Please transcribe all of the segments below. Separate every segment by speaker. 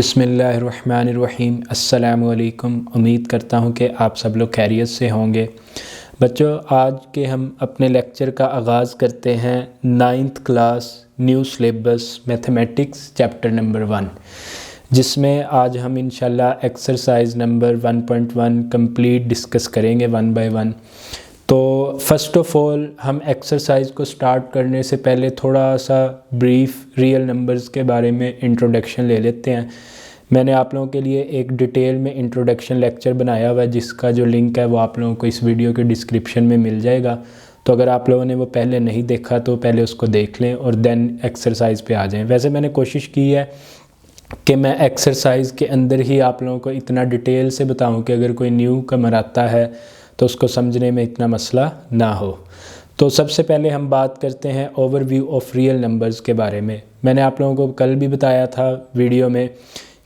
Speaker 1: बिस्मिल्लाहिर्रहमानिर्रहीम। अस्सलामु अलैकुम। उम्मीद करता हूँ कि आप सब लोग खैरियत से होंगे। बच्चों, आज के हम अपने लेक्चर का आगाज़ करते हैं 9th class new syllabus mathematics chapter number 1, जिसमें आज हम इंशाल्लाह एक्सरसाइज नंबर 1.1 कंप्लीट डिस्कस करेंगे वन बाय वन। तो फ़र्स्ट ऑफ़ ऑल हम एक्सरसाइज को स्टार्ट करने से पहले थोड़ा सा ब्रीफ रियल नंबर्स के बारे में इंट्रोडक्शन ले लेते हैं। मैंने आप लोगों के लिए एक डिटेल में इंट्रोडक्शन लेक्चर बनाया हुआ है, जिसका जो लिंक है वो आप लोगों को इस वीडियो के डिस्क्रिप्शन में मिल जाएगा। तो अगर आप लोगों ने वो पहले नहीं देखा तो पहले उसको देख लें और देन एक्सरसाइज पे आ जाएं। वैसे मैंने कोशिश की है कि मैं एक्सरसाइज के अंदर ही आप लोगों को इतना डिटेल से बताऊं कि अगर कोई न्यू कमर आता है तो उसको समझने में इतना मसला ना हो। तो सबसे पहले हम बात करते हैं ओवरव्यू ऑफ रियल नंबर्स के बारे में। मैंने आप लोगों को कल भी बताया था वीडियो में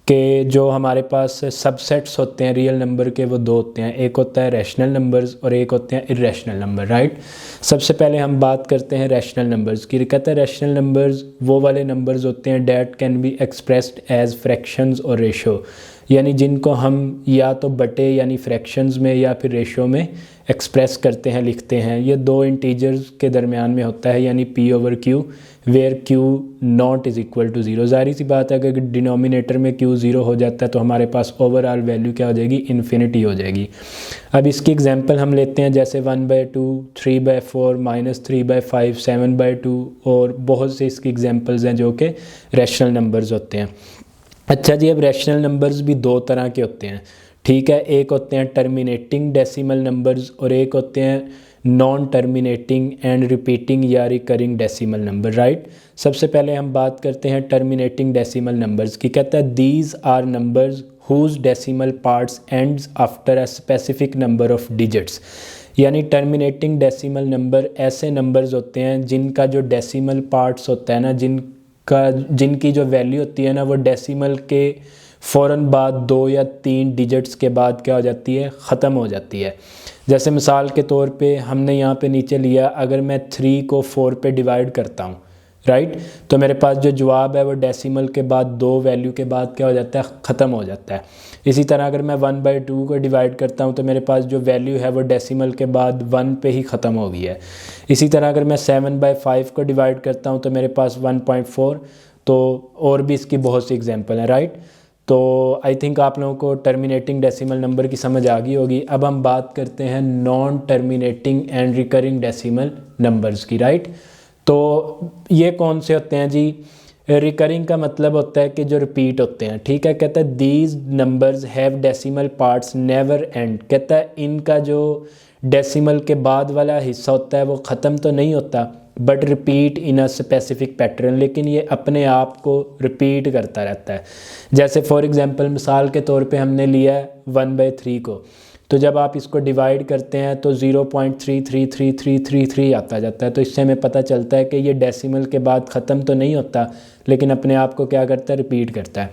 Speaker 1: कि जो हमारे पास सबसेट्स होते हैं रियल नंबर के, वो दो होते हैं। एक होता है रैशनल नंबर्स और एक होते हैं इर्रेशनल नंबर, राइट। सबसे पहले हम बात करते हैं रैशनल नंबर्स की। कहते हैं रैशनल नंबर्स वो वाले नंबर्स होते हैं that can be expressed as fractions और रेशो, यानी जिनको हम या तो बटे यानी फ्रैक्शंस में या फिर रेशो में एक्सप्रेस करते हैं, लिखते हैं। ये दो इंटीजर्स के दरमियान में होता है, यानी p over q where q not is equal to 0। ज़ाहिर सी बात है कि अगर डिनोमिनेटर में q 0 हो जाता है तो हमारे पास ओवरऑल वैल्यू क्या हो जाएगी, इन्फिनिटी हो जाएगी। अब इसकी एग्जांपल हम लेते हैं, जैसे 1/2, 3/4, -3/5, 7/2 और बहुत से इसकी एग्जांपल्स हैं जो कि रैशनल नंबर्स होते हैं। अच्छा जी, अब रैशनल नंबर्स भी दो तरह के होते हैं, ठीक है। एक होते हैं टर्मिनेटिंग डेसिमल नंबर्स और एक होते हैं नॉन टर्मिनेटिंग एंड रिपीटिंग या रिकरिंग डेसिमल नंबर, राइट। सबसे पहले हम बात करते हैं टर्मिनेटिंग डेसिमल नंबर्स की। कहता है these are numbers whose decimal parts ends after a specific number of digits. यानी टर्मिनेटिंग डेसिमल नंबर ऐसे नंबर्स होते हैं जिनका जो डेसिमल पार्ट्स होता है ना, जिनकी जो वैल्यू होती है ना, वो डेसिमल के फ़ौरन बाद 2 या 3 डिजिट्स के बाद क्या हो जाती है, ख़त्म हो जाती है। जैसे मिसाल के तौर पे हमने यहाँ पे नीचे लिया, अगर मैं 3 को 4 पे डिवाइड करता हूँ, राइट, तो मेरे पास जो जवाब है वो डेसिमल के बाद 2 वैल्यू के बाद क्या हो जाता है, ख़त्म हो जाता है। इसी तरह अगर मैं 1/2 को डिवाइड करता हूँ तो मेरे पास जो वैल्यू है वो डेसिमल के बाद 1 पे ही ख़त्म हो गई है। इसी तरह अगर मैं 7/5 को डिवाइड करता हूँ तो मेरे पास 1.4। तो और भी इसकी बहुत सी एग्जांपल है, राइट। तो आई थिंक आप लोगों को टर्मिनेटिंग डेसिमल नंबर की समझ आ गई होगी। अब हम बात करते हैं non terminating and recurring decimal numbers की, राइट। तो ये कौन से होते हैं जी? रिकरिंग का मतलब होता है कि जो रिपीट होते हैं, ठीक है। कहता है these numbers have decimal parts never and. कहता है इनका जो डेसिमल के बाद वाला हिस्सा होता है वो ख़त्म तो नहीं होता, but repeat in a specific pattern, लेकिन ये अपने आप को रिपीट करता रहता है। जैसे फॉर एग्जांपल मिसाल के तौर पे हमने लिया है 1/3 को, तो जब आप इसको डिवाइड करते हैं तो 0.333333 आता जाता है। तो इससे हमें पता चलता है कि ये डेसिमल के बाद ख़त्म तो नहीं होता, लेकिन अपने आप को क्या करता है, रिपीट करता है।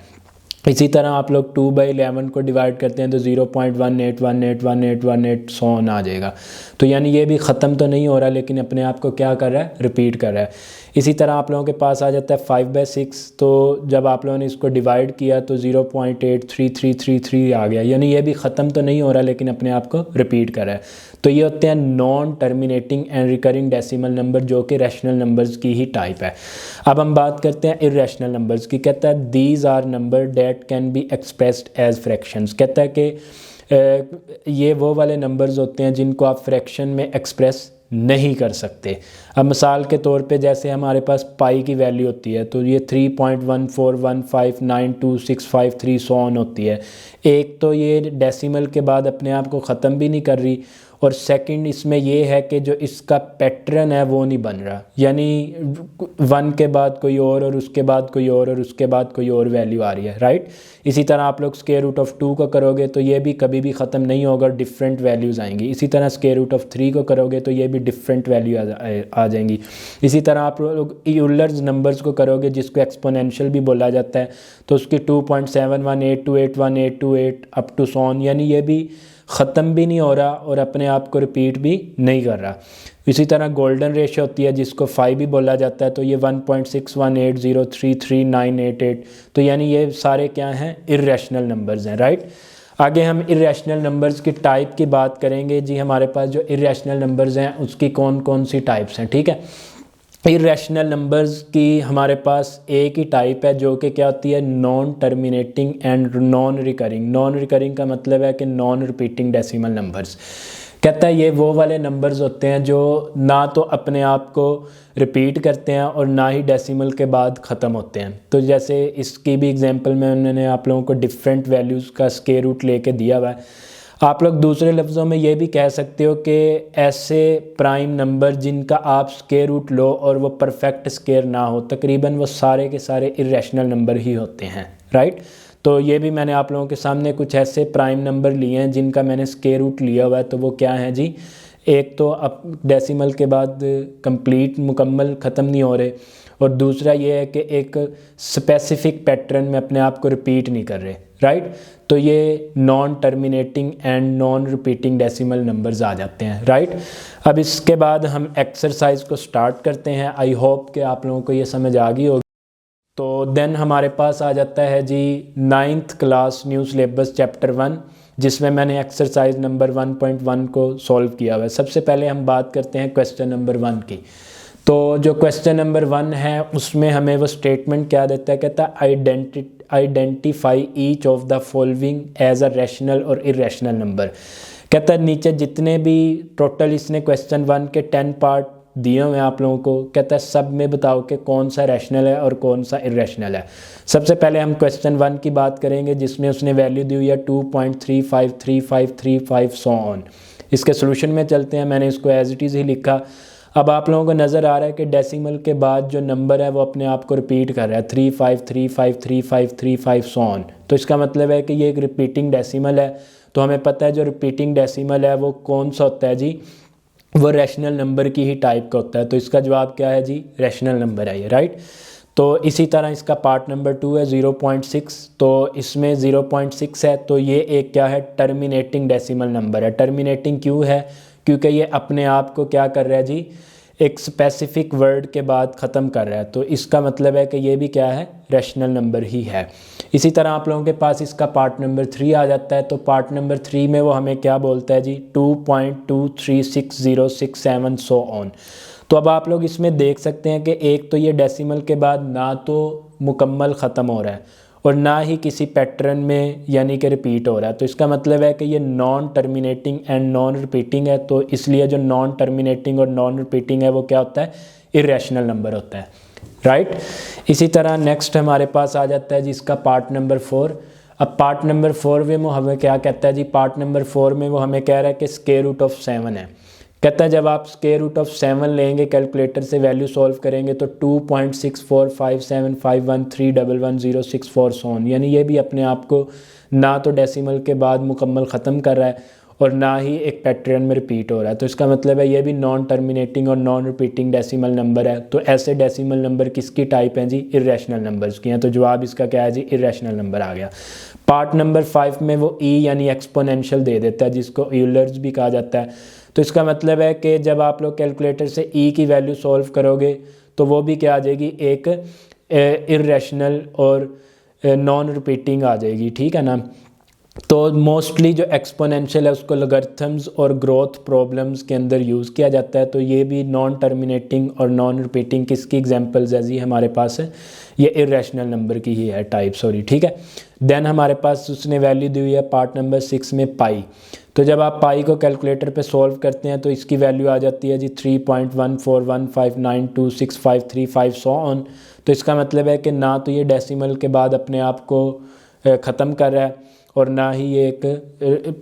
Speaker 1: इसी तरह आप लोग 2/11 को डिवाइड करते हैं तो 0.18181818 सो ऑन आ जाएगा। तो यानी ये भी ख़त्म तो नहीं हो रहा, लेकिन अपने आप को क्या कर रहा है, रिपीट कर रहा है। इसी तरह आप लोगों के पास आ जाता है 5/6, तो जब आप लोगों ने इसको डिवाइड किया तो 0.83333 आ गया। यानी ये भी ख़त्म तो नहीं हो रहा, लेकिन अपने आप को रिपीट कर रहा है। तो ये होते हैं non terminating and recurring decimal number, जो कि रैशनल नंबर्स की ही टाइप है। अब हम बात करते हैं इर्रेशनल नंबर्स की। कहता है these are number that can be expressed as fractions. कहता है कि ये वो वाले नंबर्स होते हैं जिनको आप फ्रैक्शन में एक्सप्रेस नहीं कर सकते। अब मिसाल के तौर पे जैसे हमारे पास पाई की वैल्यू होती है तो ये 3.141592653 सो ऑन होती है। एक तो ये डेसिमल के बाद अपने आप को ख़त्म भी नहीं कर रही, और सेकंड इसमें ये है कि जो इसका पैटर्न है वो नहीं बन रहा, यानी 1 के बाद कोई और उसके बाद कोई और उसके बाद कोई और वैल्यू आ रही है, राइट। इसी तरह आप लोग स्क्वायर रूट ऑफ 2 को करोगे तो ये भी कभी भी ख़त्म नहीं होगा, डिफरेंट वैल्यूज़ आएंगी। इसी तरह स्क्वायर रूट ऑफ 3 को करोगे तो ये भी डिफरेंट वैल्यू आ जाएंगी। इसी तरह आप लोग यूलर्स नंबर्स को करोगे, जिसको एक्सपोनेंशियल भी बोला जाता है, तो उसकी 2.718281828 अप टू सॉन, यानी ये भी ख़त्म भी नहीं हो रहा और अपने आप को रिपीट भी नहीं कर रहा। इसी तरह गोल्डन रेशियो होती है जिसको 5 भी बोला जाता है, तो ये 1.6180333988, तो यानी ये सारे क्या हैं, इर्रेशनल नंबर्स हैं, राइट। आगे हम इर्रेशनल नंबर्स की टाइप की बात करेंगे जी। हमारे पास जो इर्रेशनल नंबर्स हैं उसकी कौन कौन सी टाइप्स हैं, ठीक है। इर्रेशनल नंबर्स की हमारे पास एक ही टाइप है जो कि क्या होती है, non terminating and non recurring. Non recurring का मतलब है कि नॉन रिपीटिंग डेसिमल नंबर्स। कहता है ये वो वाले नंबर्स होते हैं जो ना तो अपने आप को रिपीट करते हैं और ना ही डेसिमल के बाद ख़त्म होते हैं। तो जैसे इसकी भी एग्जांपल में उन्होंने आप लोगों को डिफरेंट वैल्यूज़ का स्क्वायर रूट लेके दिया हुआ है। आप लोग दूसरे लफ्ज़ों में ये भी कह सकते हो कि ऐसे प्राइम नंबर जिनका आप स्क्वायर रूट लो और वो परफेक्ट स्क्वायर ना हो, तकरीबन वो सारे के सारे इर्रेशनल नंबर ही होते हैं, राइट। तो ये भी मैंने आप लोगों के सामने कुछ ऐसे प्राइम नंबर लिए हैं जिनका मैंने स्क्वायर रूट लिया हुआ है। तो वो क्या है जी, एक तो अब डेसिमल के बाद कंप्लीट मुकम्मल ख़त्म नहीं हो रहे, और दूसरा ये है कि एक स्पेसिफिक पैटर्न में अपने आप को रिपीट नहीं कर रहे, राइट। तो ये non terminating and non repeating decimal numbers आ जाते हैं, राइट। अब इसके बाद हम एक्सरसाइज को स्टार्ट करते हैं। आई होप कि आप लोगों को ये समझ आ गई होगी। तो देन हमारे पास आ जाता है जी 9th class new syllabus chapter 1, जिसमें मैंने एक्सरसाइज नंबर 1.1 को सॉल्व किया हुआ है। सबसे पहले हम बात करते हैं क्वेश्चन नंबर 1 की। तो जो क्वेश्चन नंबर 1 है उसमें हमें वो स्टेटमेंट क्या देता है, कहता है identify each of the following as a rational or irrational number. कहता है नीचे जितने भी टोटल इसने क्वेश्चन 1 के 10 पार्ट दिए हुए हैं आप लोगों को, कहता है सब में बताओ कि कौन सा रैशनल है और कौन सा इरेशनल है। सबसे पहले हम क्वेश्चन 1 की बात करेंगे जिसमें उसने वैल्यू दी हुई है 2.353535 सो ऑन। इसके सोल्यूशन में चलते हैं। मैंने इसको एज इट इज़ ही लिखा। अब आप लोगों को नज़र आ रहा है कि डेसिमल के बाद जो नंबर है वो अपने आप को रिपीट कर रहा है, 35353535 सो ऑन। तो इसका मतलब है कि ये एक रिपीटिंग डेसिमल है। तो हमें पता है जो रिपीटिंग डेसिमल है वो कौन सा होता है जी, वो रैशनल नंबर की ही टाइप का होता है। तो इसका जवाब क्या है जी, रैशनल नंबर है ये, राइट। तो इसी तरह इसका पार्ट नंबर 2 है 0.6। तो इसमें 0.6 है, तो ये एक क्या है, टर्मिनेटिंग डेसिमल नंबर है। टर्मिनेटिंग क्यों है, क्योंकि ये अपने आप को क्या कर रहा है जी, एक स्पेसिफिक वर्ड के बाद ख़त्म कर रहा है। तो इसका मतलब है कि ये भी क्या है, रैशनल नंबर ही है। इसी तरह आप लोगों के पास इसका पार्ट नंबर 3 आ जाता है। तो पार्ट नंबर 3 में वो हमें क्या बोलता है जी, 2.236067 सो ऑन। तो अब आप लोग इसमें देख सकते हैं कि एक तो ये डेसिमल के बाद ना तो मुकम्मल ख़त्म हो रहा है और ना ही किसी पैटर्न में यानी कि रिपीट हो रहा है। तो इसका मतलब है कि ये non terminating and non repeating है। तो इसलिए जो नॉन टर्मिनेटिंग और नॉन रिपीटिंग है वो क्या होता है, इरेशनल नंबर होता है, राइट। इसी तरह नेक्स्ट हमारे पास आ जाता है जिसका पार्ट नंबर 4। अब पार्ट नंबर 4 में वो हमें क्या कहता है जी, पार्ट नंबर 4 में वो हमें कह रहा है कि स्क्वायर रूट ऑफ 7 है। कहता है जब आप स्क्वायर रूट ऑफ 7 लेंगे, कैलकुलेटर से वैल्यू सॉल्व करेंगे तो 2.645751311064 सोन, यानी ये भी अपने आप को ना तो डेसिमल के बाद मुकम्मल ख़त्म कर रहा है और ना ही एक पैटर्न में रिपीट हो रहा है। तो इसका मतलब है ये भी नॉन टर्मिनेटिंग और नॉन रिपीटिंग डेसिमल नंबर है। तो ऐसे डेसिमल नंबर किसकी टाइप हैं जी, इरेशनल नंबर्स की हैं। तो जवाब इसका क्या है जी, इरेशनल नंबर आ गया। पार्ट नंबर 5 में वो ई यानी एक्सपोनेंशियल दे देता है जिसको यूलर्स भी कहा जाता है। तो इसका मतलब है कि जब आप लोग कैलकुलेटर से ई की वैल्यू सॉल्व करोगे तो वो भी क्या आ जाएगी, एक इरेशनल और नॉन रिपीटिंग आ जाएगी, ठीक है ना। तो मोस्टली जो एक्सपोनेंशियल है उसको लॉगरिथम्स और ग्रोथ प्रॉब्लम्स के अंदर यूज़ किया जाता है। तो ये भी नॉन टर्मिनेटिंग और नॉन रिपीटिंग किसकी एग्जांपल्स है जी, हमारे पास है ये इरेशनल नंबर की ही है टाइप, सॉरी, ठीक है। देन हमारे पास उसने वैल्यू दी हुई है पार्ट नंबर 6 में पाई। तो जब आप पाई को कैलकुलेटर पे सॉल्व करते हैं तो इसकी वैल्यू आ जाती है जी 3.1415926535 सो ऑन। तो इसका मतलब है कि ना तो ये डेसिमल के बाद अपने आप को ख़त्म कर रहा है और ना ही ये एक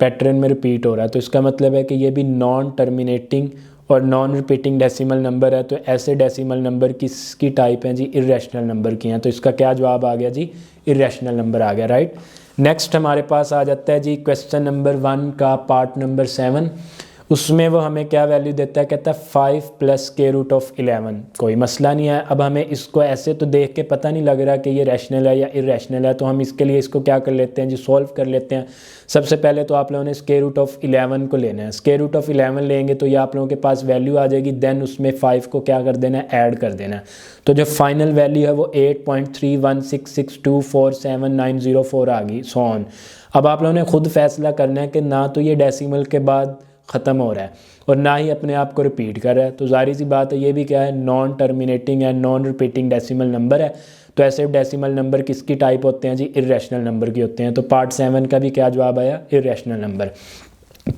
Speaker 1: पैटर्न में रिपीट हो रहा है। तो इसका मतलब है कि ये भी नॉन टर्मिनेटिंग और नॉन रिपीटिंग डेसिमल नंबर है। तो ऐसे डेसिमल नंबर किसकी टाइप हैं जी, इरेशनल नंबर की हैं। तो इसका क्या जवाब आ गया जी, इरेशनल नंबर आ गया, राइट। नेक्स्ट हमारे पास आ जाता है जी क्वेश्चन नंबर 1 का पार्ट नंबर 7। उसमें वो हमें क्या वैल्यू देता है, कहता है 5 प्लस स्क्वायर रूट ऑफ 11। कोई मसला नहीं है। अब हमें इसको ऐसे तो देख के पता नहीं लग रहा कि ये रैशनल है या इरेशनल है, तो हम इसके लिए इसको क्या कर लेते हैं जी, सॉल्व कर लेते हैं। सबसे पहले तो आप लोगों ने स्क्वायर रूट ऑफ 11 को लेना है। स्क्वायर रूट ऑफ 11 लेंगे तो ये आप लोगों के पास वैल्यू आ जाएगी, देन उसमें 5 को क्या कर देना है, ऐड कर देना है। तो जो फाइनल वैल्यू है वो 8.3166247904 आ गई, सो ऑन। अब आप लोगों ने खुद फैसला करना है कि ना तो ये डेसिमल के बाद ख़त्म हो रहा है और ना ही अपने आप को रिपीट कर रहा है। तो जाहिर सी बात है ये भी क्या है, नॉन टर्मिनेटिंग है, नॉन रिपीटिंग डेसिमल नंबर है। तो ऐसे डेसिमल नंबर किसकी टाइप होते हैं जी, इरेशनल नंबर की होते हैं। तो पार्ट 7 का भी क्या जवाब आया, इरेशनल नंबर।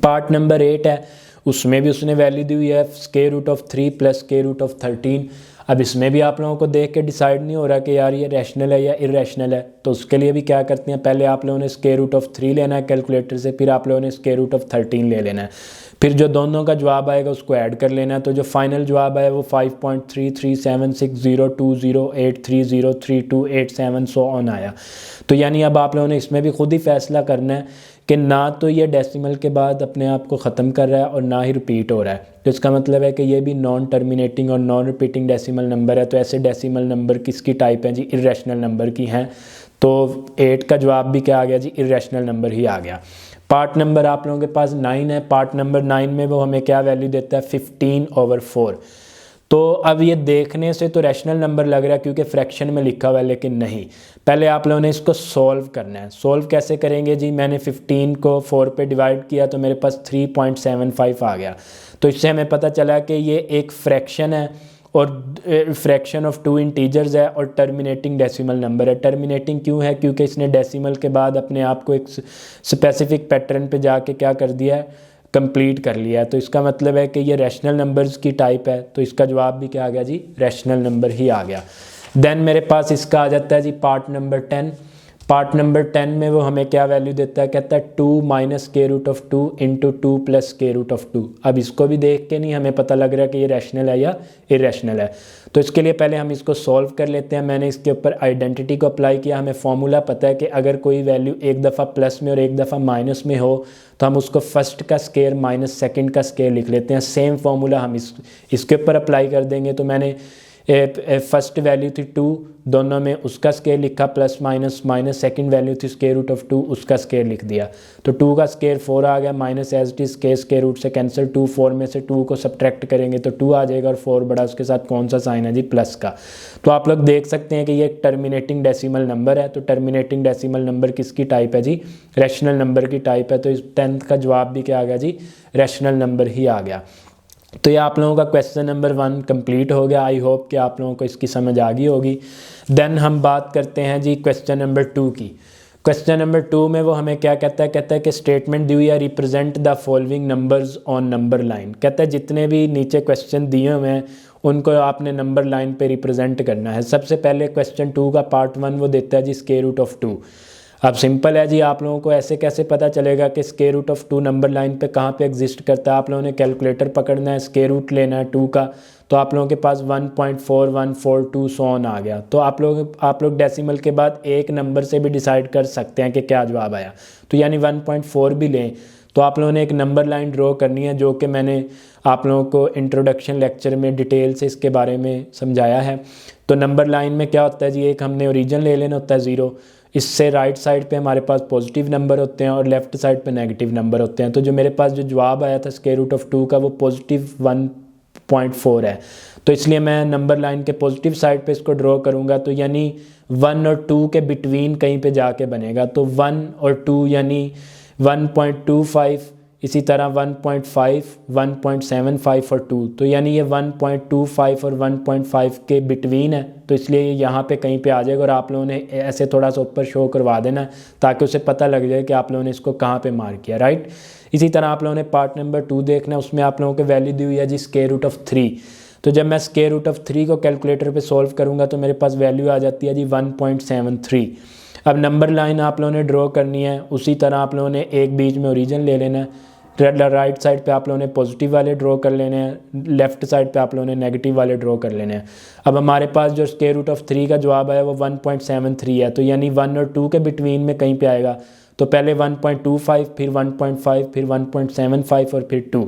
Speaker 1: पार्ट नंबर 8 है, उसमें भी उसने वैल्यू दी हुई है square root of 3 plus square root of 13। अब इसमें भी आप लोगों को देख के डिसाइड नहीं हो रहा कि यार ये रैशनल है या इरेशनल है। तो उसके लिए भी क्या करते हैं, पहले आप लोगों ने स्क्वायर रूट ऑफ 3 लेना है कैलकुलेटर से, फिर आप लोगों ने स्क्वायर रूट ऑफ 13 ले लेना है, फिर जो दोनों का जवाब आएगा उसको ऐड कर लेना है। तो जो फाइनल जवाब है वो 5.33760208303287 सो ऑन आया। तो यानी अब आप लोगों ने इसमें भी खुद ही फैसला करना है कि ना तो ये डेसिमल के बाद अपने आप को ख़त्म कर रहा है और ना ही रिपीट हो रहा है। तो इसका मतलब है कि ये भी नॉन टर्मिनेटिंग और नॉन रिपीटिंग डेसिमल नंबर है। तो ऐसे डेसिमल नंबर किसकी टाइप है जी, इरेशनल नंबर की हैं। तो 8 का जवाब भी क्या आ गया जी, इरेशनल नंबर ही आ गया। पार्ट नंबर आप लोगों के पास 9 है। पार्ट नंबर 9 में वो हमें क्या वैल्यू देता है, 15/4। तो अब ये देखने से तो रैशनल नंबर लग रहा है क्योंकि फ्रैक्शन में लिखा हुआ है, लेकिन नहीं। पहले आप लोगों ने इसको सॉल्व करना है। सॉल्व कैसे करेंगे जी, मैंने 15 को 4 पे डिवाइड किया तो मेरे पास 3.75 आ गया। तो इससे हमें पता चला कि ये एक फ्रैक्शन है और फ्रैक्शन ऑफ 2 इंटीजर्स है और टर्मिनेटिंग डेसिमल नंबर है। टर्मिनेटिंग क्यों है, क्योंकि इसने डेसिमल के बाद अपने आप को एक स्पेसिफिक पैटर्न पे जाके क्या कर दिया है, कंप्लीट कर लिया है। तो इसका मतलब है कि ये रैशनल नंबर्स की टाइप है। तो इसका जवाब भी क्या आ गया जी, रैशनल नंबर ही आ गया। देन मेरे पास इसका आ जाता है जी पार्ट नंबर 10। पार्ट नंबर 10 में वो हमें क्या वैल्यू देता है, कहता है 2 minus square root of 2 into 2 plus square root of 2। अब इसको भी देख के नहीं हमें पता लग रहा कि ये रैशनल है या इरेशनल है। तो इसके लिए पहले हम इसको सॉल्व कर लेते हैं। मैंने इसके ऊपर आइडेंटिटी को अप्लाई किया। हमें फॉर्मूला पता है कि अगर कोई वैल्यू एक दफ़ा प्लस में और एक दफ़ा माइनस में हो तो हम उसको फर्स्ट का स्क्वायर माइनस सेकंड का स्क्वायर लिख लेते हैं। सेम फॉर्मूला हम इसके ऊपर अप्लाई कर देंगे। तो मैंने फर्स्ट वैल्यू थी 2, दोनों में उसका स्क्वायर लिखा, plus minus minus second value थी स्क्वायर रूट ऑफ 2, उसका स्क्वायर लिख दिया। तो 2 का स्क्वायर 4 आ गया, minus as it is square root से कैंसिल, 2 4 में से 2 को सब्ट्रैक्ट करेंगे तो 2 आ जाएगा और 4 बड़ा उसके साथ कौन सा साइन है जी, प्लस का। तो आप लोग देख सकते हैं कि ये एक टर्मिनेटिंग डेसिमल नंबर है। तो टर्मिनेटिंग डेसिमल नंबर किसकी टाइप है जी, रैशनल नंबर की टाइप है। तो इस 10th का जवाब भी क्या आ गया जी, रैशनल नंबर ही आ गया। तो ये आप लोगों का क्वेश्चन नंबर 1 कंप्लीट हो गया। आई होप कि आप लोगों को इसकी समझ आ गई होगी। देन हम बात करते हैं जी क्वेश्चन नंबर 2 की। क्वेश्चन नंबर 2 में वो हमें क्या कहता है, कहता है कि स्टेटमेंट दी हुई है represent the following numbers on number line. कहता है जितने भी नीचे क्वेश्चन दिए हुए हैं उनको आपने नंबर लाइन पे रिप्रेजेंट करना है। सबसे पहले क्वेश्चन 2 का पार्ट 1 वो देता है जी स्क्वायर रूट ऑफ 2। अब सिंपल है जी, आप लोगों को ऐसे कैसे पता चलेगा कि square root of 2 number line पे कहाँ पे एग्जिस्ट करता है। आप लोगों ने कैलकुलेटर पकड़ना है, स्क्वायर रूट लेना है 2 का, तो आप लोगों के पास 1.4142 सो ऑन आ गया। तो आप लोग डेसिमल के बाद एक नंबर से भी डिसाइड कर सकते हैं कि क्या जवाब आया। तो यानी 1.4 भी लें तो आप लोगों ने एक नंबर लाइन ड्रॉ करनी है, जो कि मैंने आप लोगों को इंट्रोडक्शन लेक्चर में डिटेल से इसके बारे में समझाया है। तो नंबर लाइन में क्या होता है जी, एक हमने ओरिजिन ले लेना होता है 0, इससे राइट साइड पे हमारे पास पॉजिटिव नंबर होते हैं और लेफ़्ट साइड पे नेगेटिव नंबर होते हैं। तो जो मेरे पास जो जवाब आया था स्क्वायर रूट ऑफ 2 का वो पॉजिटिव 1.4 है। तो इसलिए मैं नंबर लाइन के पॉजिटिव साइड पे इसको ड्रॉ करूँगा। तो यानी 1 और 2 के बिटवीन कहीं पे जाके बनेगा। तो 1 और 2 यानी 1.25, इसी तरह 1.5, 1.75 और 2। तो यानी ये 1.25 और 1.5 के बिटवीन है। तो इसलिए ये यहाँ पे कहीं पे आ जाएगा और आप लोगों ने ऐसे थोड़ा सा ऊपर शो करवा देना ताकि उसे पता लग जाए कि आप लोगों ने इसको कहाँ पे मार्क किया, राइट। इसी तरह आप लोगों ने पार्ट नंबर 2 देखना है, उसमें आप लोगों को वैल्यू दी हुई है जी स्क्वायर रूट ऑफ 3। तो जब मैं स्क्वायर रूट ऑफ 3 को कैलकुलेटर पर सॉल्व करूँगा तो मेरे पास वैल्यू आ जाती है जी 1.73। अब नंबर लाइन आप लोगों ने ड्रॉ करनी है, उसी तरह आप लोगों ने एक बीच में ओरिजिन ले लेना है। राइट साइड पे आप लोगों ने पॉजिटिव वाले ड्रॉ कर लेने हैं, लेफ्ट साइड पे आप लोगों ने नेगेटिव वाले ड्रॉ कर लेने हैं। अब हमारे पास जो स्क्वायर रूट ऑफ 3 का जवाब है वो 1.73 है। तो यानी 1 और 2 के बिटवीन में कहीं पे आएगा। तो पहले 1.25, फिर 1.5, फिर 1.75 और फिर 2।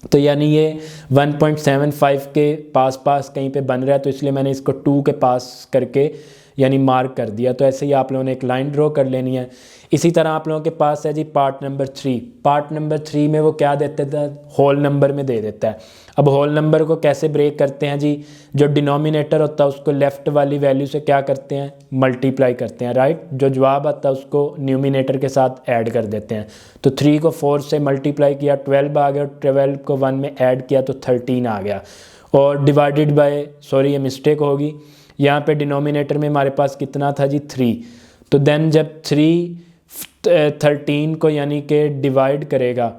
Speaker 1: तो यानी ये 1.75 के पास कहीं पे बन रहा है, तो इसलिए मैंने इसको 2 के पास करके यानी मार्क कर दिया। तो ऐसे ही आप लोगों ने एक लाइन ड्रॉ कर लेनी है। इसी तरह आप लोगों के पास है जी पार्ट नंबर 3। पार्ट नंबर 3 में वो क्या देता है, होल नंबर में दे देता है। अब होल नंबर को कैसे ब्रेक करते हैं जी, जो डिनोमिनेटर होता है उसको लेफ़्ट वाली वैल्यू से क्या करते हैं, मल्टीप्लाई करते हैं, राइट। जो जवाब आता है उसको न्यूमिनेटर के साथ ऐड कर देते हैं। तो 3 को 4 से मल्टीप्लाई किया 12 आ गया, 12 को 1 में ऐड किया तो 13 आ गया। और डिवाइडेड बाय, सॉरी ये मिस्टेक होगी, यहाँ पे डिनोमिनेटर में हमारे पास कितना था जी 3। तो देन जब 3 13 को यानी कि डिवाइड करेगा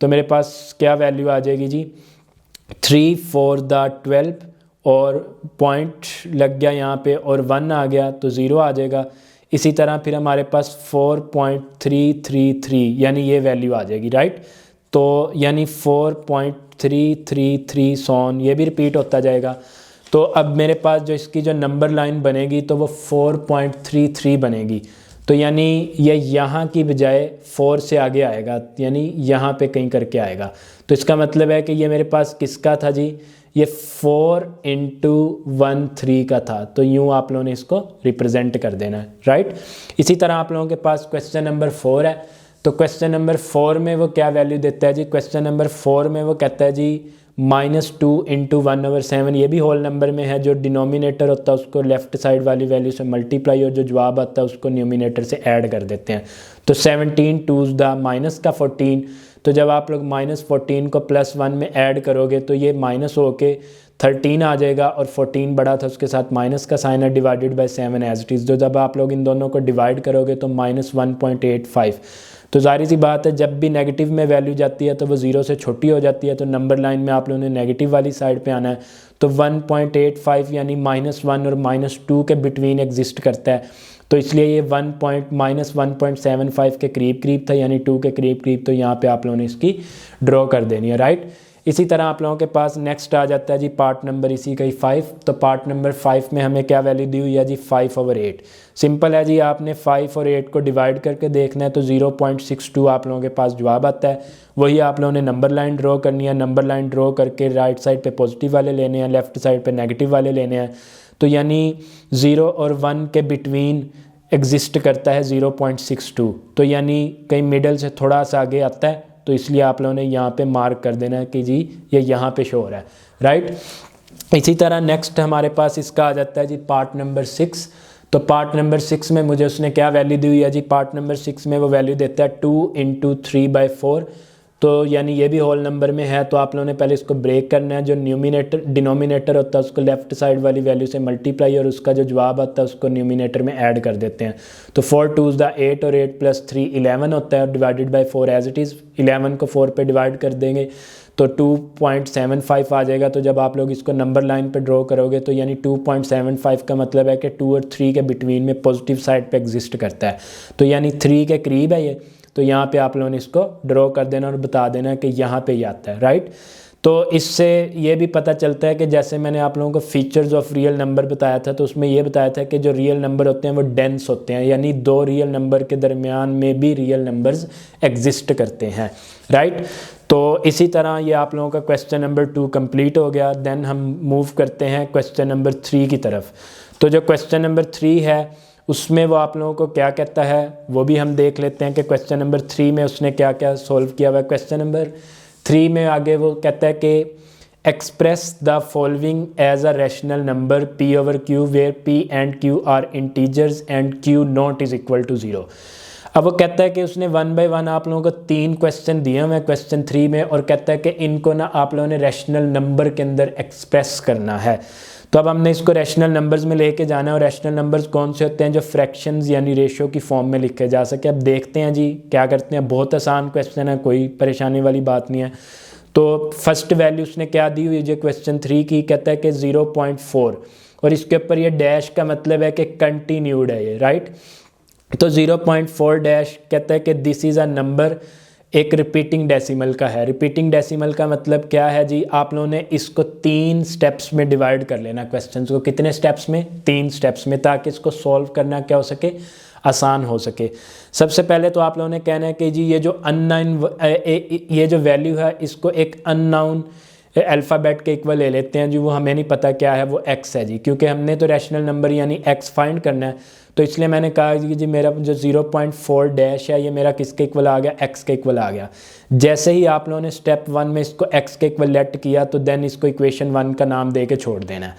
Speaker 1: तो मेरे पास क्या वैल्यू आ जाएगी जी, 3 4 12 और पॉइंट लग गया यहाँ पे और 1 आ गया तो 0 आ जाएगा। इसी तरह फिर हमारे पास 4.333 यानी ये वैल्यू आ जाएगी, राइट। तो यानी 4.333 सोन ये भी रिपीट होता जाएगा। तो अब मेरे पास जो इसकी जो नंबर लाइन बनेगी तो वो 4.33 बनेगी। तो यानी ये यहाँ की बजाय 4 से आगे आएगा, यानी यहाँ पे कहीं करके आएगा। तो इसका मतलब है कि ये मेरे पास किसका था जी, ये 4 × 13 का था। तो यूँ आप लोगों ने इसको रिप्रेजेंट कर देना है, राइट। इसी तरह आप लोगों के पास क्वेश्चन नंबर 4 है। तो क्वेश्चन नंबर 4 में वो क्या वैल्यू देता है जी, क्वेश्चन नंबर 4 में वो कहता है जी -2 × 1/7। ये भी होल नंबर में है। जो डिनोमिनेटर होता है उसको लेफ्ट साइड वाली वैल्यू से मल्टीप्लाई और जो जवाब आता है उसको न्यूमिनेटर से ऐड कर देते हैं। तो 17 2 माइनस का 14। तो जब आप लोग -14 को +1 में ऐड करोगे तो ये माइनस होके 13 आ जाएगा और 14 बड़ा था उसके साथ माइनस का साइन है, divided by 7 as it is. तो जब आप लोग इन दोनों को डिवाइड करोगे तो -1.85। तो जाहिर सी बात है जब भी नेगेटिव में वैल्यू जाती है तो वो 0 से छोटी हो जाती है। तो नंबर लाइन में आप लोगों ने नेगेटिव वाली साइड पे आना है। तो 1.85 यानी -1 और -2 के बिटवीन एग्जिस्ट करता है। तो इसलिए ये -1.75 के करीब था, यानी 2 के करीब। तो यहाँ पे आप लोगों ने इसकी ड्रॉ कर देनी है, राइट। इसी तरह आप लोगों के पास नेक्स्ट आ जाता है जी पार्ट नंबर इसी का ही 5। तो पार्ट नंबर 5 में हमें क्या वैल्यू दी हुई है जी 5/8। सिंपल है जी, आपने 5 और 8 को डिवाइड करके देखना है तो 0.62 आप लोगों के पास जवाब आता है। वही आप लोगों ने नंबर लाइन ड्रॉ करनी है। नंबर लाइन ड्रॉ करके राइट साइड पे पॉजिटिव वाले लेने हैं, लेफ्ट साइड पे नेगेटिव वाले लेने हैं। तो यानी 0 और 1 के बिटवीन एग्जिस्ट करता है 0.62। तो यानी कहीं मिडल से थोड़ा सा आगे आता है। तो इसलिए आप लोगों ने यहाँ पे मार्क कर देना है कि जी ये यहाँ पे शो हो रहा है, राइट। इसी तरह नेक्स्ट हमारे पास इसका आ जाता है जी पार्ट नंबर 6। तो पार्ट नंबर 6 में मुझे उसने क्या वैल्यू दी हुई है जी, पार्ट नंबर 6 में वो वैल्यू देता है 2 × 3/4। तो यानी ये भी होल नंबर में है। तो आप लोगों ने पहले इसको ब्रेक करना है। जो डिनोमिनेटर होता है उसको लेफ्ट साइड वाली वैल्यू से मल्टीप्लाई और उसका जो जवाब आता है उसको न्यूमिनेटर में ऐड कर देते हैं। तो 4 2 8 और 8 + 3 11 होता है और divided by 4 as it is. 11 को 4 पे डिवाइड कर देंगे तो 2.75 आ जाएगा। तो जब आप लोग इसको नंबर लाइन पे ड्रॉ करोगे तो यानी 2.75 का मतलब है कि 2 और 3 के बिटवीन में पॉजिटिव साइड पे एग्जिस्ट करता है। तो यानी 3 के करीब है ये। तो यहाँ पे आप लोगों ने इसको ड्रॉ कर देना और बता देना कि यहाँ पे ही आता है, राइट। तो इससे ये भी पता चलता है कि जैसे मैंने आप लोगों को फीचर्स ऑफ रियल नंबर बताया था तो उसमें ये बताया था कि जो रियल नंबर होते हैं वो डेंस होते हैं, यानी 2 रियल नंबर के दरमियान में भी रियल नंबर्स एग्जिस्ट करते हैं, राइट। तो इसी तरह ये आप लोगों का क्वेश्चन नंबर 2 कंप्लीट हो गया। देन हम मूव करते हैं क्वेश्चन नंबर 3 की तरफ। तो जो क्वेश्चन नंबर 3 है उसमें वो आप लोगों को क्या कहता है वो भी हम देख लेते हैं कि क्वेश्चन नंबर 3 में उसने क्या क्या सोल्व किया हुआ है। क्वेश्चन नंबर 3 में आगे वो कहता है कि express the following as a rational number p/q where p and q are integers and q not is equal to 0। अब वो कहता है कि उसने 1 बाय 1 आप लोगों को 3 क्वेश्चन दिए हुए हैं क्वेश्चन 3 में और कहता है कि इनको ना आप लोगों ने रैशनल नंबर के अंदर एक्सप्रेस करना है। तो अब हमने इसको रैशनल नंबर्स में लेके जाना है। और रैशनल नंबर्स कौन से होते हैं, जो फ्रैक्शंस यानी रेशो की फॉर्म में लिखे जा सके। अब देखते हैं जी क्या करते हैं। बहुत आसान क्वेश्चन है, कोई परेशानी वाली बात नहीं है। तो फर्स्ट वैल्यू उसने क्या दी हुई है क्वेश्चन 3 की, कहता है कि 0.4 और इसके ऊपर ये डैश का मतलब है कि कंटिन्यूड है ये, राइट। तो 0.4 डैश कहता है कि दिस इज़ अ नंबर, एक रिपीटिंग डेसिमल का है। रिपीटिंग डेसिमल का मतलब क्या है जी, आप लोगों ने इसको 3 स्टेप्स में डिवाइड कर लेना क्वेश्चन को। कितने स्टेप्स में? 3 स्टेप्स में, ताकि इसको सॉल्व करना क्या हो सके आसान हो सके। सबसे पहले तो आप लोगों ने कहना है कि जी ये जो ये जो वैल्यू है इसको एक अननाउन अल्फ़ाबेट के इक्वल ले लेते हैं जी, वो हमें नहीं पता क्या है, वो x है जी, क्योंकि हमने तो रैशनल नंबर यानी x फाइंड करना है। तो इसलिए मैंने कहा कि जी मेरा जो 0.4 डैश है ये मेरा किसके इक्वल आ गया, x के इक्वल आ गया। जैसे ही आप लोगों ने स्टेप 1 में इसको x के इक्वल लेट किया तो देन इसको इक्वेशन 1 का नाम दे के छोड़ देना है।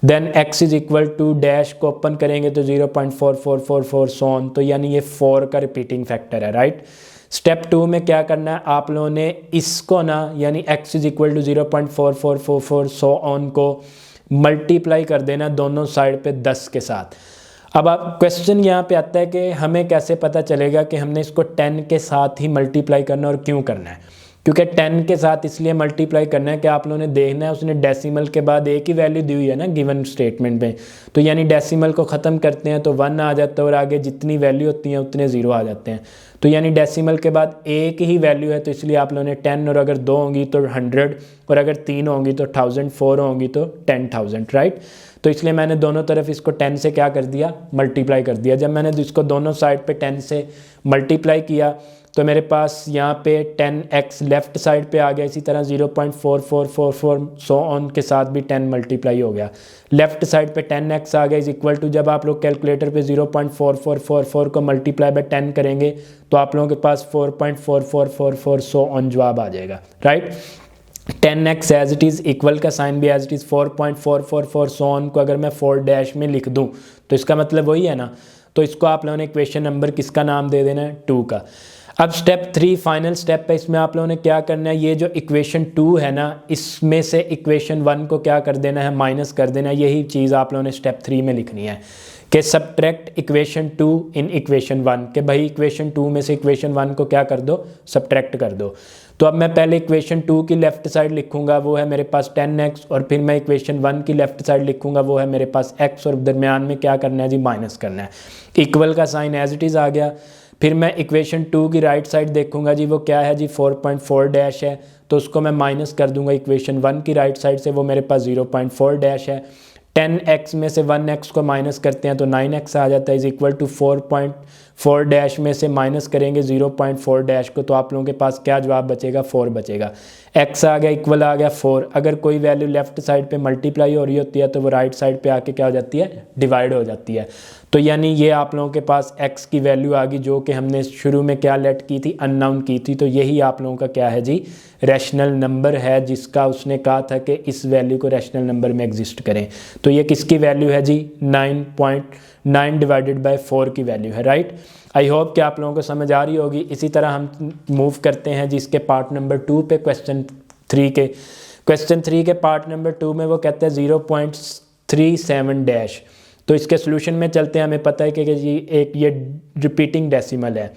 Speaker 1: Then x is equal to dash को ओपन करेंगे तो 0.4444 सो ऑन, तो यानी ये 4 का रिपीटिंग फैक्टर है, राइट। स्टेप 2 में क्या करना है, आप लोगों ने इसको ना यानी x is equal to 0.4444 so on को मल्टीप्लाई कर देना दोनों साइड पे 10 के साथ। अब आप क्वेश्चन यहाँ पे आता है कि हमें कैसे पता चलेगा कि हमने इसको 10 के साथ ही मल्टीप्लाई करना और क्यों करना है। क्योंकि 10 के साथ इसलिए मल्टीप्लाई करना है कि आप लोगों ने देखना है उसने डेसिमल के बाद एक ही वैल्यू दी हुई है ना गिवन स्टेटमेंट में, तो यानी डेसिमल को ख़त्म करते हैं तो 1 आ जाता है और आगे जितनी वैल्यू होती हैं उतने 0 आ जाते हैं। तो यानी डेसिमल के बाद एक ही वैल्यू है, तो इसलिए आप लोगों ने 10 और अगर 2 होंगी तो 100 और अगर 3 होंगी तो 1000, 4 होंगी तो 10,000, राइट। तो इसलिए मैंने दोनों तरफ इसको 10 से क्या कर दिया, मल्टीप्लाई कर दिया। जब मैंने इसको दोनों साइड पे 10 से मल्टीप्लाई किया तो मेरे पास यहाँ पे 10x लेफ़्ट साइड पे आ गया, इसी तरह 0.4444 सो ऑन के साथ भी 10 मल्टीप्लाई हो गया। लेफ़्ट साइड पे 10x आ गया इज इक्वल टू, जब आप लोग कैलकुलेटर पे 0.4444 को मल्टीप्लाई बाय 10 करेंगे तो आप लोगों के पास 4.4444 सो ऑन जवाब आ जाएगा, right. 10x as it is, equal का साइन भी as it is, 4.444 so on को अगर मैं 4 डैश में लिख दूँ तो इसका मतलब वही है ना। तो इसको आप लोगों ने इक्वेशन नंबर किसका नाम दे देना है, 2 का। अब स्टेप 3 फाइनल स्टेप है, इसमें आप लोगों ने क्या करना है, ये जो इक्वेशन 2 है ना इसमें से इक्वेशन 1 को क्या कर देना है, माइनस कर देना है। यही चीज़ आप लोगों ने स्टेप 3 में लिखनी है कि सब्ट्रैक्ट इक्वेशन 2 इन इक्वेशन 1, के भाई इक्वेशन 2 में से इक्वेशन 1 को क्या कर दो, सब्ट्रैक्ट कर दो। तो अब मैं पहले इक्वेशन 2 की लेफ्ट साइड लिखूंगा, वो है मेरे पास 10x, और फिर मैं इक्वेशन 1 की लेफ्ट साइड लिखूंगा, वो है मेरे पास x, और दरमियान में क्या करना है जी, माइनस करना है। इक्वल का साइन एज इट इज़ आ गया। फिर मैं इक्वेशन 2 की राइट साइड देखूंगा जी, वो क्या है जी, 4.4 डैश है, तो उसको मैं माइनस कर दूंगा इक्वेशन 1 की राइट साइड से, वो मेरे पास 0.4 डैश है। 10x में से 1x को माइनस करते हैं तो 9x आ जाता है, इज इक्वल टू 4.4 डैश में से माइनस करेंगे 0.4 डैश को, तो आप लोगों के पास क्या जवाब बचेगा, 4 बचेगा। x आ गया, इक्वल आ गया 4। अगर कोई वैल्यू लेफ्ट साइड पे मल्टीप्लाई हो रही होती है तो वो राइट साइड पे आके क्या हो जाती है, डिवाइड हो जाती है। तो यानी ये आप लोगों के पास x की वैल्यू आ गई, जो कि हमने शुरू में क्या लेट की थी, अननाउन की थी। तो यही आप लोगों का क्या है जी, रैशनल नंबर है, जिसका उसने कहा था कि इस वैल्यू को रैशनल नंबर में एग्जिस्ट करें। तो ये किसकी वैल्यू है जी, 9.9 डिवाइडेड बाय 4 की वैल्यू है, राइट। आई होप कि आप लोगों को समझ आ रही होगी। इसी तरह हम मूव करते हैं जिसके पार्ट नंबर 2 पे, क्वेश्चन 3 के। क्वेश्चन 3 के पार्ट नंबर 2 में वो कहते हैं 0.37 डैश। तो इसके सोल्यूशन में चलते हैं। हमें पता है कि जी एक ये रिपीटिंग डेसिमल है।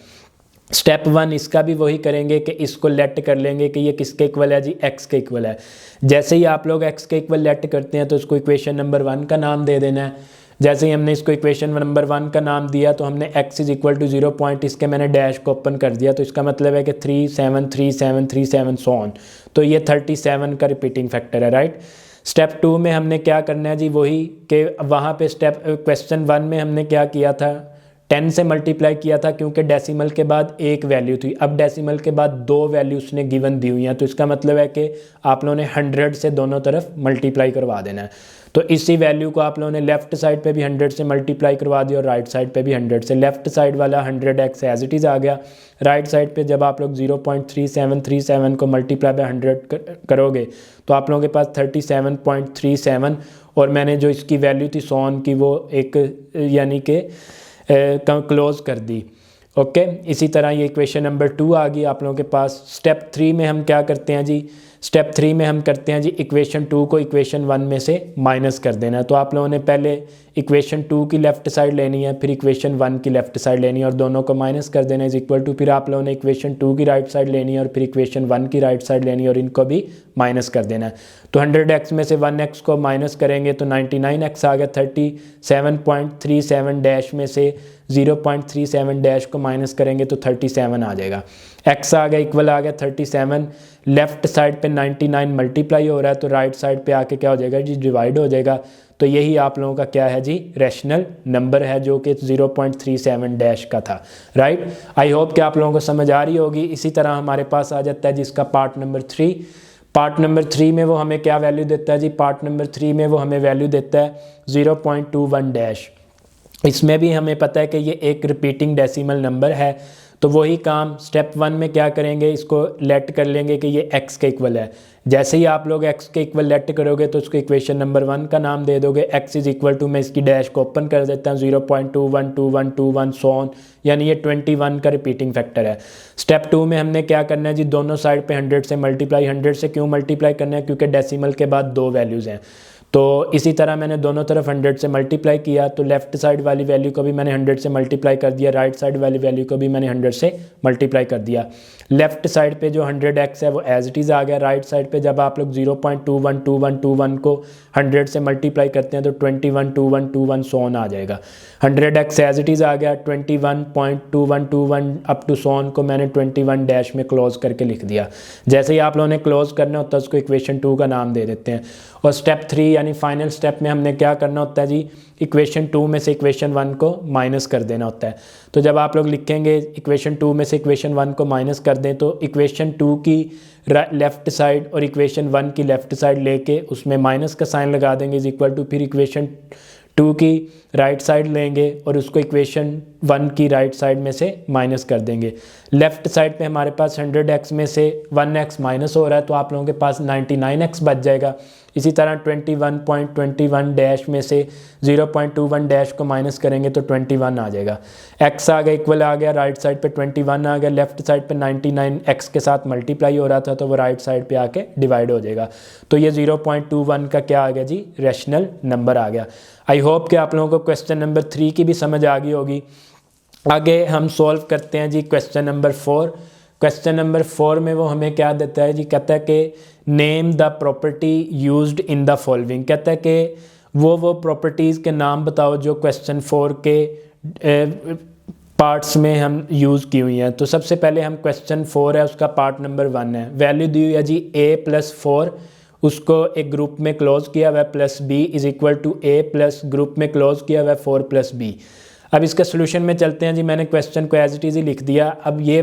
Speaker 1: स्टेप 1 इसका भी वही करेंगे कि इसको लेट कर लेंगे कि ये किसके इक्वल है जी, x के इक्वल है। जैसे ही आप लोग x के इक्वल लेट करते हैं तो इसको इक्वेशन नंबर 1 का नाम दे देना है। जैसे ही हमने इसको इक्वेशन नंबर 1 का नाम दिया तो हमने x is equal to 0 point, इसके मैंने डैश को ओपन कर दिया, तो इसका मतलब है कि 373737 सो ऑन। तो ये 37 का रिपीटिंग फैक्टर है, राइट। स्टेप 2 में हमने क्या करना है जी, वही कि वहाँ पे स्टेप क्वेश्चन 1 में हमने क्या किया था, 10 से मल्टीप्लाई किया था, क्योंकि डेसिमल के बाद एक वैल्यू थी। अब डेसिमल के बाद 2 वैल्यू उसने गिवन दी हुई हैं, तो इसका मतलब है कि आप लोगों ने 100 से दोनों तरफ मल्टीप्लाई करवा देना है। तो इसी वैल्यू को आप लोगों ने लेफ्ट साइड पे भी 100 से मल्टीप्लाई करवा दिया और राइट साइड पे भी 100 से। लेफ्ट साइड वाला 100x एज इट इज़ आ गया। राइट साइड पे जब आप लोग 0.3737 को मल्टीप्लाई बाय 100 करोगे तो आप लोगों के पास 37.37, और मैंने जो इसकी वैल्यू थी सोन की वो एक यानी कि क्लोज कर दी। ओके, इसी तरह ये इक्वेशन नंबर 2 आ गई आप लोगों के पास। स्टेप 3 में हम क्या करते हैं जी, स्टेप 3 में हम करते हैं जी इक्वेशन 2 को इक्वेशन 1 में से माइनस कर देना है। तो आप लोगों ने पहले इक्वेशन 2 की लेफ्ट साइड लेनी है, फिर इक्वेशन 1 की लेफ्ट साइड लेनी है और दोनों को माइनस कर देना इज इक्वल टू, फिर आप लोगों ने इक्वेशन 2 की राइट साइड लेनी है और फिर इक्वेशन 1 की राइट साइड लेनी है और इनको भी माइनस कर देना है। तो 100x में से 1x को माइनस करेंगे तो 99x आ गया। 37.37 डैश में से 0.37 डैश को माइनस करेंगे तो 37 आ जाएगा। x आ गया इक्वल आ गया 37, लेफ्ट साइड पे 99 मल्टीप्लाई हो रहा है तो राइट साइड पे आके क्या हो जाएगा जी, डिवाइड हो जाएगा। तो यही आप लोगों का क्या है जी, रैशनल नंबर है जो कि 0.37 डैश का था, राइट। आई होप कि आप लोगों को समझ आ रही होगी। इसी तरह हमारे पास आ जाता है जिसका पार्ट नंबर 3। पार्ट नंबर 3 में वो हमें क्या वैल्यू देता है जी, पार्ट नंबर 3 में वो हमें वैल्यू देता है 0.21 डैश। इसमें भी हमें पता है कि ये एक रिपीटिंग डेसिमल नंबर है, तो वही काम स्टेप 1 में क्या करेंगे, इसको लेट कर लेंगे कि ये x के इक्वल है। जैसे ही आप लोग x के इक्वल लेट करोगे तो उसको इक्वेशन नंबर 1 का नाम दे दोगे। x इज इक्वल टू, मैं इसकी डैश को ओपन कर देता हूँ, 0.212121 सो ऑन, यानी ये 21 का रिपीटिंग फैक्टर है। स्टेप 2 में हमने क्या करना है जी, दोनों साइड पे 100 से मल्टीप्लाई। 100 से क्यों मल्टीप्लाई करना है, क्योंकि डेसिमल के बाद 2 वैल्यूज़ हैं। तो इसी तरह मैंने दोनों तरफ 100 से मल्टीप्लाई किया, तो लेफ्ट साइड वाली वैल्यू को भी मैंने 100 से मल्टीप्लाई कर दिया, राइट साइड वाली वैल्यू को भी मैंने 100 से मल्टीप्लाई कर दिया। लेफ्ट साइड पे जो 100x है वो एज इट इज़ आ गया। राइट साइड पे जब आप लोग 0.212121 को 100 से मल्टीप्लाई करते हैं तो 212121 सो ऑन आ जाएगा। 100x एज इट इज़ आ गया, 21.2121 अप टू सो ऑन को मैंने 21 डैश में क्लोज करके लिख दिया। जैसे ही आप लोगों ने क्लोज करना होता है उसको इक्वेशन 2 का नाम दे देते हैं। और स्टेप 3 यानी फाइनल स्टेप में हमने क्या करना होता है जी, इक्वेशन 2 में से इक्वेशन 1 को माइनस कर देना होता है। तो जब आप लोग लिखेंगे इक्वेशन 2 में से इक्वेशन 1 को माइनस कर दें तो इक्वेशन 2 की लेफ़्ट साइड और इक्वेशन 1 की लेफ़्ट साइड लेके उसमें माइनस का साइन लगा देंगे इज इक्वल टू, फिर इक्वेशन 2 की राइट साइड लेंगे और उसको इक्वेशन 1 की राइट साइड में से माइनस कर देंगे। लेफ़्ट साइड पे हमारे पास 100x में से 1x माइनस हो रहा है तो आप लोगों के पास 99x बच जाएगा। इसी तरह 21.21 डैश में से 0.21 डैश को माइनस करेंगे तो 21 आ जाएगा। x आ गया इक्वल आ गया, राइट साइड पे 21 आ गया, लेफ्ट साइड पे 99 x के साथ मल्टीप्लाई हो रहा था तो वो राइट साइड पे आके डिवाइड हो जाएगा। तो ये 0.21 का क्या आ गया जी, रैशनल नंबर आ गया। आई होप कि आप लोगों को क्वेश्चन नंबर 3 की भी समझ आ गई होगी। आगे हम सॉल्व करते हैं जी क्वेश्चन नंबर 4। क्वेश्चन नंबर 4 में वो हमें क्या देता है जी, कहता है कि name the property used in the following. कहता है कि वो प्रॉपर्टीज़ के नाम बताओ जो क्वेश्चन 4 के पार्ट्स में हम यूज़ की हुई हैं। तो सबसे पहले हम क्वेश्चन 4 है उसका पार्ट नंबर 1 है, वैल्यू दी हुई है जी a+4, उसको एक ग्रुप में क्लोज किया हुआ है plus b is equal to a plus group में क्लोज किया हुआ है 4 + b। अब इसका सोल्यूशन में चलते हैं जी। मैंने क्वेश्चन को एज इट इज़ ही लिख दिया। अब ये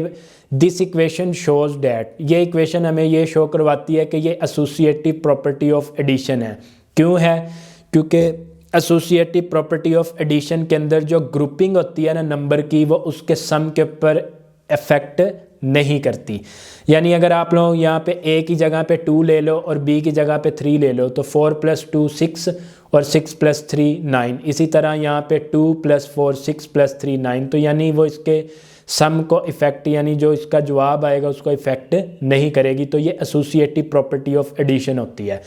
Speaker 1: दिस इक्वेशन शोज डैट, ये इक्वेशन हमें ये शो करवाती है कि ये एसोसिएटिव प्रॉपर्टी ऑफ एडिशन है। क्यों है, क्योंकि एसोसिएटिव प्रॉपर्टी ऑफ एडिशन के अंदर जो ग्रुपिंग होती है ना नंबर की, वो उसके सम के ऊपर इफेक्ट नहीं करती। यानी अगर आप लोग यहाँ पे a की जगह पे 2 ले लो और b की जगह पे 3 ले लो तो 4 + 2 6 और 6 + 3 9। इसी तरह यहाँ पे 2 + 4 6 + 3 9। तो यानी वो इसके सम को इफेक्ट, यानी जो इसका जवाब आएगा उसको इफेक्ट नहीं करेगी। तो ये एसोसिएटिव प्रॉपर्टी ऑफ एडिशन होती है।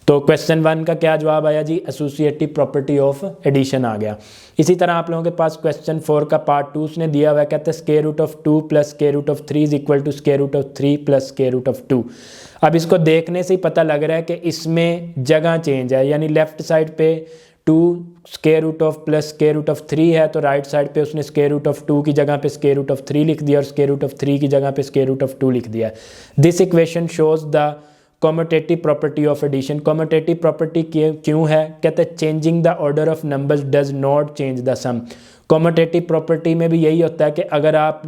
Speaker 1: तो क्वेश्चन 1 का क्या जवाब आया जी, एसोसिएटिव प्रॉपर्टी ऑफ एडिशन आ गया। इसी तरह आप लोगों के पास क्वेश्चन 4 का पार्ट 2 उसने दिया हुआ है, कहते हैं √2 + √3 इज इक्वल टू √3 + √2। अब इसको देखने से ही पता लग रहा है कि इसमें जगह चेंज है, यानी लेफ्ट साइड पे 2 √+ √3 है तो राइट साइड पे उसने √2 की जगह पे √3 लिख दिया और √3 की जगह पे √2 लिख दिया। This equation shows the commutative property of addition. Commutative property क्यों है, कहते हैं changing the order of numbers does not change the sum. Commutative property में भी यही होता है कि अगर आप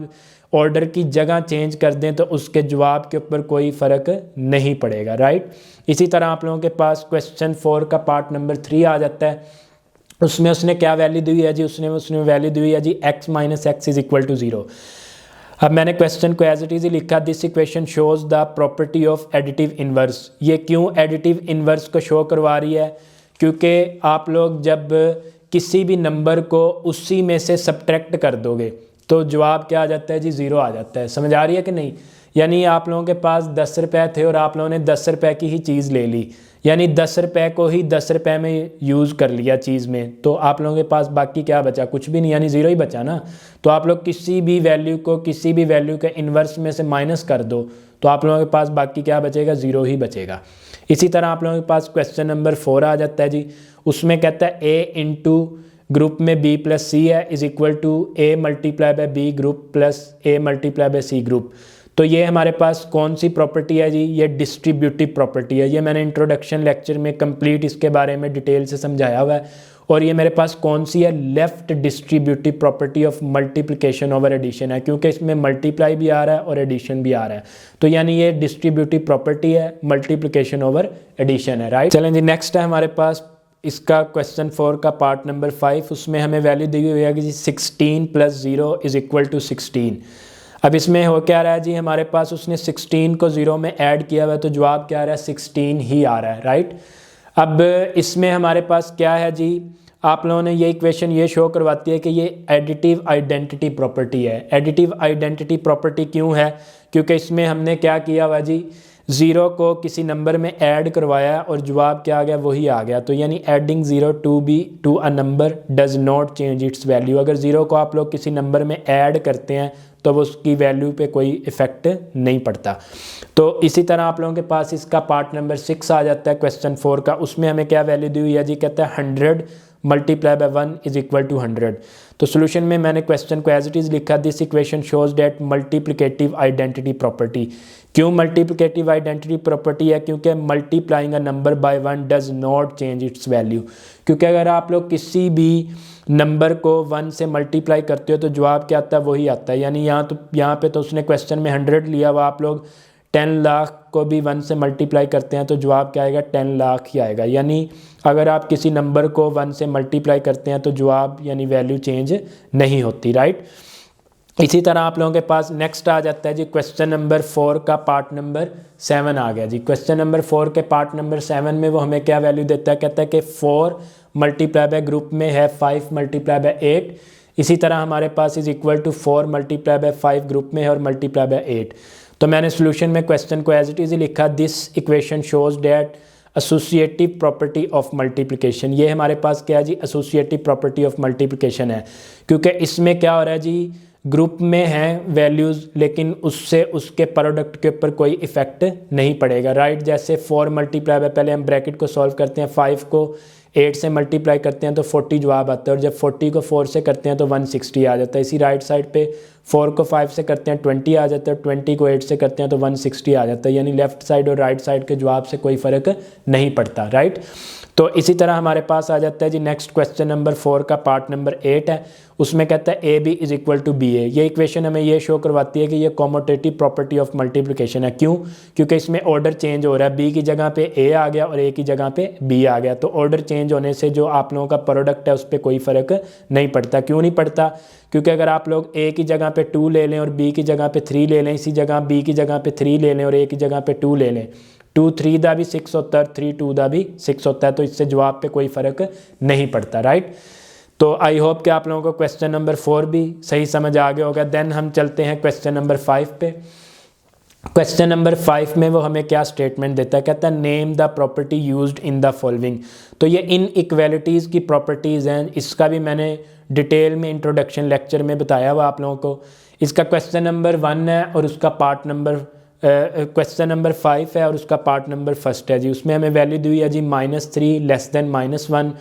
Speaker 1: ऑर्डर की जगह चेंज कर दें तो उसके जवाब के ऊपर कोई फ़र्क नहीं पड़ेगा, राइट। इसी तरह आप लोगों के पास क्वेश्चन 4 का पार्ट नंबर 3 आ जाता है। उसमें उसने क्या वैल्यू दी हुई है जी, उसने वैल्यू दी हुई है जी x - x is equal to 0। अब मैंने क्वेश्चन को एज इट इज़ ही लिखा, this equation shows the property of additive inverse. ये क्यों एडिटिव इन्वर्स को शो करवा रही है, क्योंकि आप लोग जब किसी भी नंबर को उसी में से सब्ट्रैक्ट कर दोगे तो जवाब क्या आ जाता है जी, 0 आ जाता है। समझ आ रही है कि नहीं। यानी आप लोगों के पास 10 रुपये थे और आप लोगों ने 10 रुपये की ही चीज़ ले ली, यानी 10 रुपये को ही 10 रुपये में यूज़ कर लिया चीज़ में, तो आप लोगों के पास बाकी क्या बचा, कुछ भी नहीं, यानी 0 ही बचा ना। तो आप लोग किसी भी वैल्यू को किसी भी वैल्यू के इन्वर्स में से माइनस कर दो तो आप लोगों के पास बाकी क्या बचेगा, 0 ही बचेगा। इसी तरह आप लोगों के पास क्वेश्चन नंबर 4 आ जाता है जी। उसमें कहता है a इंटू ग्रुप में b + c है is equal to a × b group plus a × c group. तो ये हमारे पास कौन सी प्रॉपर्टी है जी, ये डिस्ट्रीब्यूटिव प्रॉपर्टी है। ये मैंने इंट्रोडक्शन लेक्चर में कंप्लीट इसके बारे में डिटेल से समझाया हुआ है। और ये मेरे पास कौन सी है, left distributive property of multiplication over addition है, क्योंकि इसमें मल्टीप्लाई भी आ रहा है और एडिशन भी आ रहा है। तो यानी ये डिस्ट्रीब्यूटिव प्रॉपर्टी है, मल्टीप्लिकेशन ओवर एडिशन है, राइट। चलें जी, नेक्स्ट है हमारे पास इसका क्वेश्चन 4 का पार्ट नंबर 5। उसमें हमें वैल्यू दी हुई है कि जी 16 + 0 = 16। अब इसमें हो क्या रहा है जी, हमारे पास उसने 16 को 0 में ऐड किया हुआ है, तो जवाब क्या आ रहा है, 16 ही आ रहा है, राइट। अब इसमें हमारे पास क्या है जी, आप लोगों ने ये इक्वेशन ये शो करवाती है कि ये एडिटिव आइडेंटिटी प्रॉपर्टी है। एडिटिव आइडेंटिटी प्रॉपर्टी क्यों है, क्योंकि इसमें हमने क्या किया हुआ जी, 0 को किसी नंबर में ऐड करवाया और जवाब क्या आ गया, वही आ गया। तो यानी adding 0 to a number does not change its value. अगर 0 को आप लोग किसी नंबर में ऐड करते हैं तो वो उसकी वैल्यू पे कोई इफेक्ट नहीं पड़ता। तो इसी तरह आप लोगों के पास इसका पार्ट नंबर 6 आ जाता है क्वेश्चन 4 का। उसमें हमें क्या वैल्यू दी हुई है जी, कहता है 100 × 1 = 100। तो सोल्यूशन में मैंने क्वेश्चन को एज इट इज़ लिखा, this equation shows that multiplicative identity property. क्यों मल्टीप्लिकेटिव आइडेंटिटी प्रॉपर्टी है, क्योंकि multiplying a number by 1 does not change its value. क्योंकि अगर आप लोग किसी भी नंबर को 1 से मल्टीप्लाई करते हो तो जवाब क्या आता है, वही आता है। यानी यहाँ पे तो उसने क्वेश्चन में 100 लिया हुआ, आप लोग 10 लाख को भी 1 से मल्टीप्लाई करते हैं तो जवाब क्या आएगा, 10 लाख ही आएगा। यानी अगर आप किसी नंबर को 1 से मल्टीप्लाई करते हैं तो जवाब यानी वैल्यू चेंज नहीं होती, राइट। इसी तरह आप लोगों के पास नेक्स्ट आ जाता है जी क्वेश्चन नंबर 4 का पार्ट नंबर 7 आ गया जी। क्वेश्चन नंबर 4 के पार्ट नंबर 7 में वो हमें क्या वैल्यू देता है, कहता है कि 4 मल्टीप्लाई बाय ग्रुप में है 5 मल्टीप्लाई बाय 8। इसी तरह हमारे पास is equal to 4 multiply by 5 group में है और मल्टीप्लाई बाय 8। तो मैंने सोल्यूशन में क्वेश्चन को एज इट इज लिखा, this equation shows that associative property of multiplication. ये हमारे पास क्या है जी, एसोसिएटिव प्रॉपर्टी ऑफ मल्टीप्लिकेशन है। क्योंकि इसमें क्या हो रहा है जी, ग्रुप में हैं वैल्यूज़ लेकिन उससे उसके प्रोडक्ट के ऊपर कोई इफेक्ट नहीं पड़ेगा, राइट। जैसे 4 मल्टीप्लाई बाय, पहले हम ब्रैकेट को सॉल्व करते हैं, 5 को 8 से मल्टीप्लाई करते हैं तो 40 जवाब आता है, और जब 40 को 4 से करते हैं तो 160 आ जाता है। इसी राइट साइड पे 4 को 5 से करते हैं 20 आ जाता है, 20 को 8 से करते हैं तो 160 आ जाता है। यानी लेफ्ट साइड और राइट साइड के जवाब से कोई फ़र्क नहीं पड़ता, राइट। तो इसी तरह हमारे पास आ जाता है जी नेक्स्ट क्वेश्चन नंबर 4 का पार्ट नंबर 8 है। उसमें कहता है AB is equal to BA। ये इक्वेशन हमें ये शो करवाती है कि ये कॉमोटेटिव प्रॉपर्टी ऑफ मल्टीप्लिकेशन है। क्यों, क्योंकि इसमें ऑर्डर चेंज हो रहा है, B की जगह पे A आ गया और A की जगह पे B आ गया। तो ऑर्डर चेंज होने से जो आप लोगों का प्रोडक्ट है उस पर कोई फ़र्क नहीं पड़ता। क्यों नहीं पड़ता, क्योंकि अगर आप लोग A की जगह पे 2 ले लें और B की जगह पे 3 ले लें, इसी जगह B की जगह पे 3 ले लें और A की जगह पे 2 ले लें, 2 3 दा भी 6 होता है, 3 2 दा भी 6 होता है। तो इससे जवाब पे कोई फ़र्क नहीं पड़ता, राइट। तो आई होप कि आप लोगों को क्वेश्चन नंबर 4 भी सही समझ आ गया होगा। देन हम चलते हैं क्वेश्चन नंबर 5 पे। क्वेश्चन नंबर 5 में वो हमें क्या स्टेटमेंट देता है, कहता है name the property used in the following. तो ये इन इक्वेलिटीज़ की प्रॉपर्टीज़ हैं, इसका भी मैंने डिटेल में इंट्रोडक्शन लेक्चर में बताया हुआ आप लोगों को। इसका क्वेश्चन नंबर 1 है और उसका पार्ट नंबर क्वेश्चन नंबर 5 है और उसका पार्ट नंबर 1 है जी। उसमें हमें वैल्यू दी हुई है जी -3 लेस देन -1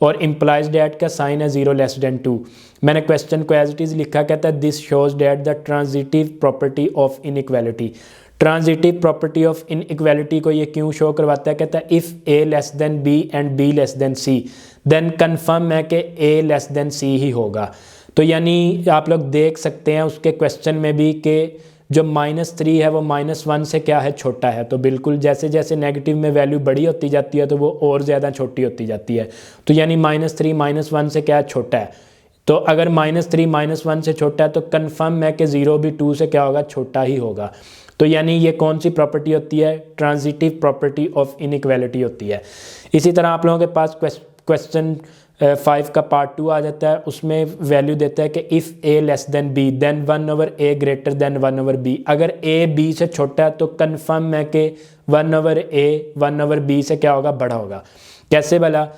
Speaker 1: और इम्प्लाइज डेट का साइन है 0 लेस देन 2। मैंने क्वेश्चन को एज इट इज़ लिखा, कहता है this shows that the transitive property of inequality. Transitive property of inequality को ये क्यों शो करवाता है, कहता है if A less than B and B less than C then confirm है कि A लेस देन C ही होगा। तो यानी आप लोग देख सकते हैं उसके क्वेश्चन में भी कि जो -3 है वो -1 से क्या है, छोटा है। तो बिल्कुल जैसे जैसे नेगेटिव में वैल्यू बड़ी होती जाती है तो वो और ज़्यादा छोटी होती जाती है। तो यानी -3 -1 से क्या है, छोटा है। तो अगर -3 -1 से छोटा है तो कन्फर्म है कि 0 भी 2 से क्या होगा, छोटा ही होगा। तो यानी ये कौन सी प्रॉपर्टी होती है, ट्रांजिटिव प्रॉपर्टी ऑफ इनइक्वालिटी होती है। इसी तरह आप लोगों के पास क्वेश्चन 5 का पार्ट 2 आ जाता है। उसमें वैल्यू देता है कि if A less than B then 1/A greater than 1/B। अगर A B से छोटा है तो कन्फर्म है कि 1/A 1/B से क्या होगा, बड़ा होगा। कैसे भला,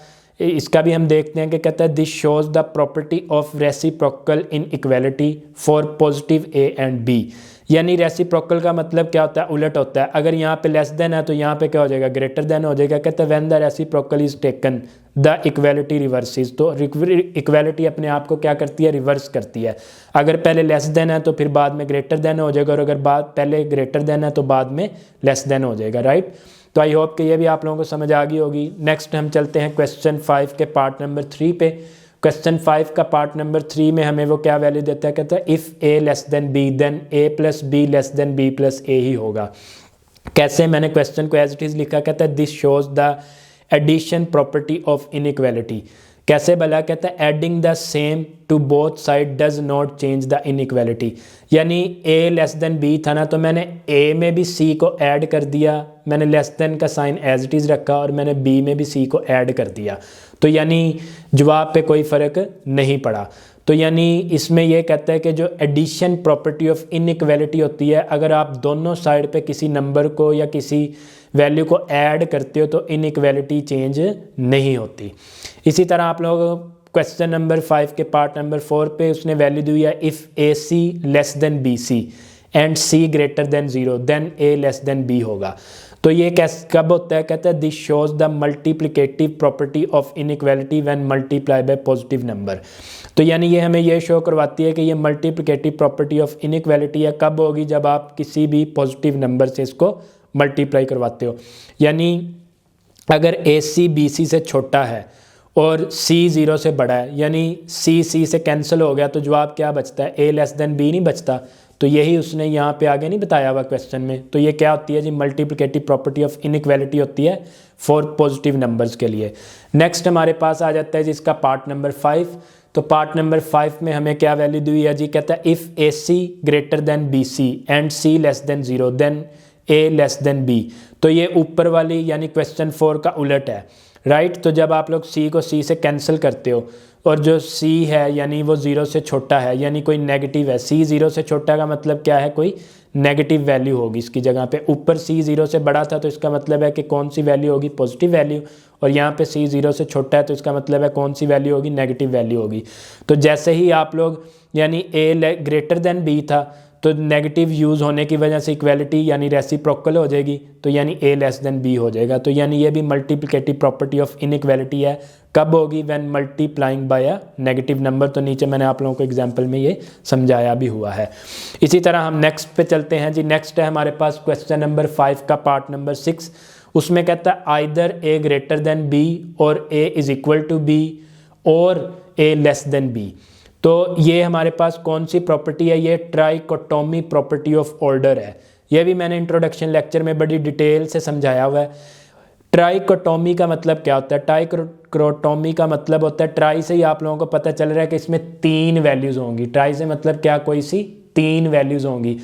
Speaker 1: इसका भी हम देखते हैं कि कहता है this shows the property of reciprocal inequality for positive A and B। यानी रेसिप्रोकल का मतलब क्या होता है, उलट होता है। अगर यहाँ पे लेस देन है तो यहाँ पे क्या हो जाएगा, ग्रेटर देन हो जाएगा। कहते हैं when the reciprocal is taken the equality reverses, तो इक्वालिटी अपने आप को क्या करती है, रिवर्स करती है। अगर पहले लेस देन है तो फिर बाद में ग्रेटर देन हो जाएगा, और अगर बाद पहले ग्रेटर देन है तो बाद में लेस देन हो जाएगा, राइट। तो आई होप कि ये भी आप लोगों को समझ आ गई होगी। नेक्स्ट हम चलते हैं क्वेश्चन 5 के पार्ट नंबर 3 पे। क्वेश्चन 5 का पार्ट नंबर 3 में हमें वो क्या वैल्यू देता है, कहता है if A less than B then A plus B less than B plus A ही होगा। कैसे, मैंने क्वेश्चन को एज इट इज़ लिखा, कहता है this shows the addition property of inequality. कैसे भला, कहता है adding the same to both side does not change the inequality. यानी ए लेस देन बी था ना, तो मैंने ए में भी सी को ऐड कर दिया, मैंने लेस देन का साइन एज इट इज़ रखा, और मैंने बी में भी सी को ऐड कर दिया, तो यानी जवाब पे कोई फ़र्क नहीं पड़ा। तो यानी इसमें यह कहता है कि जो एडिशन प्रॉपर्टी ऑफ इनइक्वालिटी होती है, अगर आप दोनों साइड पे किसी नंबर को या किसी वैल्यू को ऐड करते हो तो इनइक्वालिटी चेंज नहीं होती। इसी तरह आप लोग क्वेश्चन नंबर 5 के पार्ट नंबर 4 पे उसने वैल्यू दी है if A C less than B C and C greater than 0 then A less than B होगा। तो ये कब होता है, कहता है दिस शोज द मल्टीप्लिकेटिव प्रॉपर्टी ऑफ इनइक्वालिटी व्हेन मल्टीप्लाई बाय पॉजिटिव नंबर। तो यानी ये हमें ये शो करवाती है कि ये मल्टीप्लिकेटिव प्रॉपर्टी ऑफ इनइक्वालिटी है कब होगी, जब आप किसी भी पॉजिटिव नंबर से इसको मल्टीप्लाई करवाते हो। यानी अगर ए सी बी सी से छोटा है और सी 0 से बड़ा है, यानी सी सी से कैंसिल हो गया, तो जवाब क्या बचता है, ए लेस देन बी नहीं बचता। तो यही उसने यहाँ पे आगे नहीं बताया हुआ क्वेश्चन में। तो ये क्या होती है जी, मल्टीप्लिकेटिव प्रॉपर्टी ऑफ इनइक्वालिटी होती है फॉर पॉजिटिव नंबर्स के लिए। नेक्स्ट हमारे पास आ जाता है जी इसका पार्ट नंबर 5। तो पार्ट नंबर 5 में हमें क्या वैल्यू दी है जी, कहता है if A C greater than B C and C less than 0 then A less than B. तो ये ऊपर वाली यानी क्वेश्चन 4 का उलट है, राइट। तो जब आप लोग सी को सी से कैंसिल करते हो और जो सी है यानी वो 0 से छोटा है, यानी कोई नेगेटिव है, सी 0 से छोटा का मतलब क्या है, कोई नेगेटिव वैल्यू होगी इसकी जगह पे। ऊपर सी 0 से बड़ा था तो इसका मतलब है कि कौन सी वैल्यू होगी, पॉजिटिव वैल्यू, और यहाँ पे सी 0 से छोटा है तो इसका मतलब है कौन सी वैल्यू होगी, नेगेटिव वैल्यू होगी। तो जैसे ही आप लोग यानी ए ग्रेटर देन बी था तो नेगेटिव यूज़ होने की वजह से इक्वालिटी यानी रेसिप्रोकल हो जाएगी, तो यानी ए लेस देन बी हो जाएगा। तो यानी ये भी मल्टीप्लिकेटिव प्रॉपर्टी ऑफ इनइक्वालिटी है, कब होगी, when multiplying by a negative number. तो नीचे मैंने आप लोगों को एग्जांपल में ये समझाया भी हुआ है। इसी तरह हम नेक्स्ट पे चलते हैं जी। नेक्स्ट है हमारे पास क्वेश्चन नंबर 5 का पार्ट नंबर 6। उसमें कहता है आइदर ए ग्रेटर देन बी और ए इज इक्वल टू बी और ए लेस देन बी। तो ये हमारे पास कौन सी प्रॉपर्टी है, ये ट्राइकोटोमी प्रॉपर्टी ऑफ ऑर्डर है। ये भी मैंने इंट्रोडक्शन लेक्चर में बड़ी डिटेल से समझाया हुआ है। ट्राइकोटोमी का मतलब क्या होता है, ट्राइकोटोमी का मतलब होता है, ट्राई से ही आप लोगों को पता चल रहा है कि इसमें 3 वैल्यूज़ होंगी। ट्राई से मतलब क्या, कोई सी 3 वैल्यूज़ होंगी।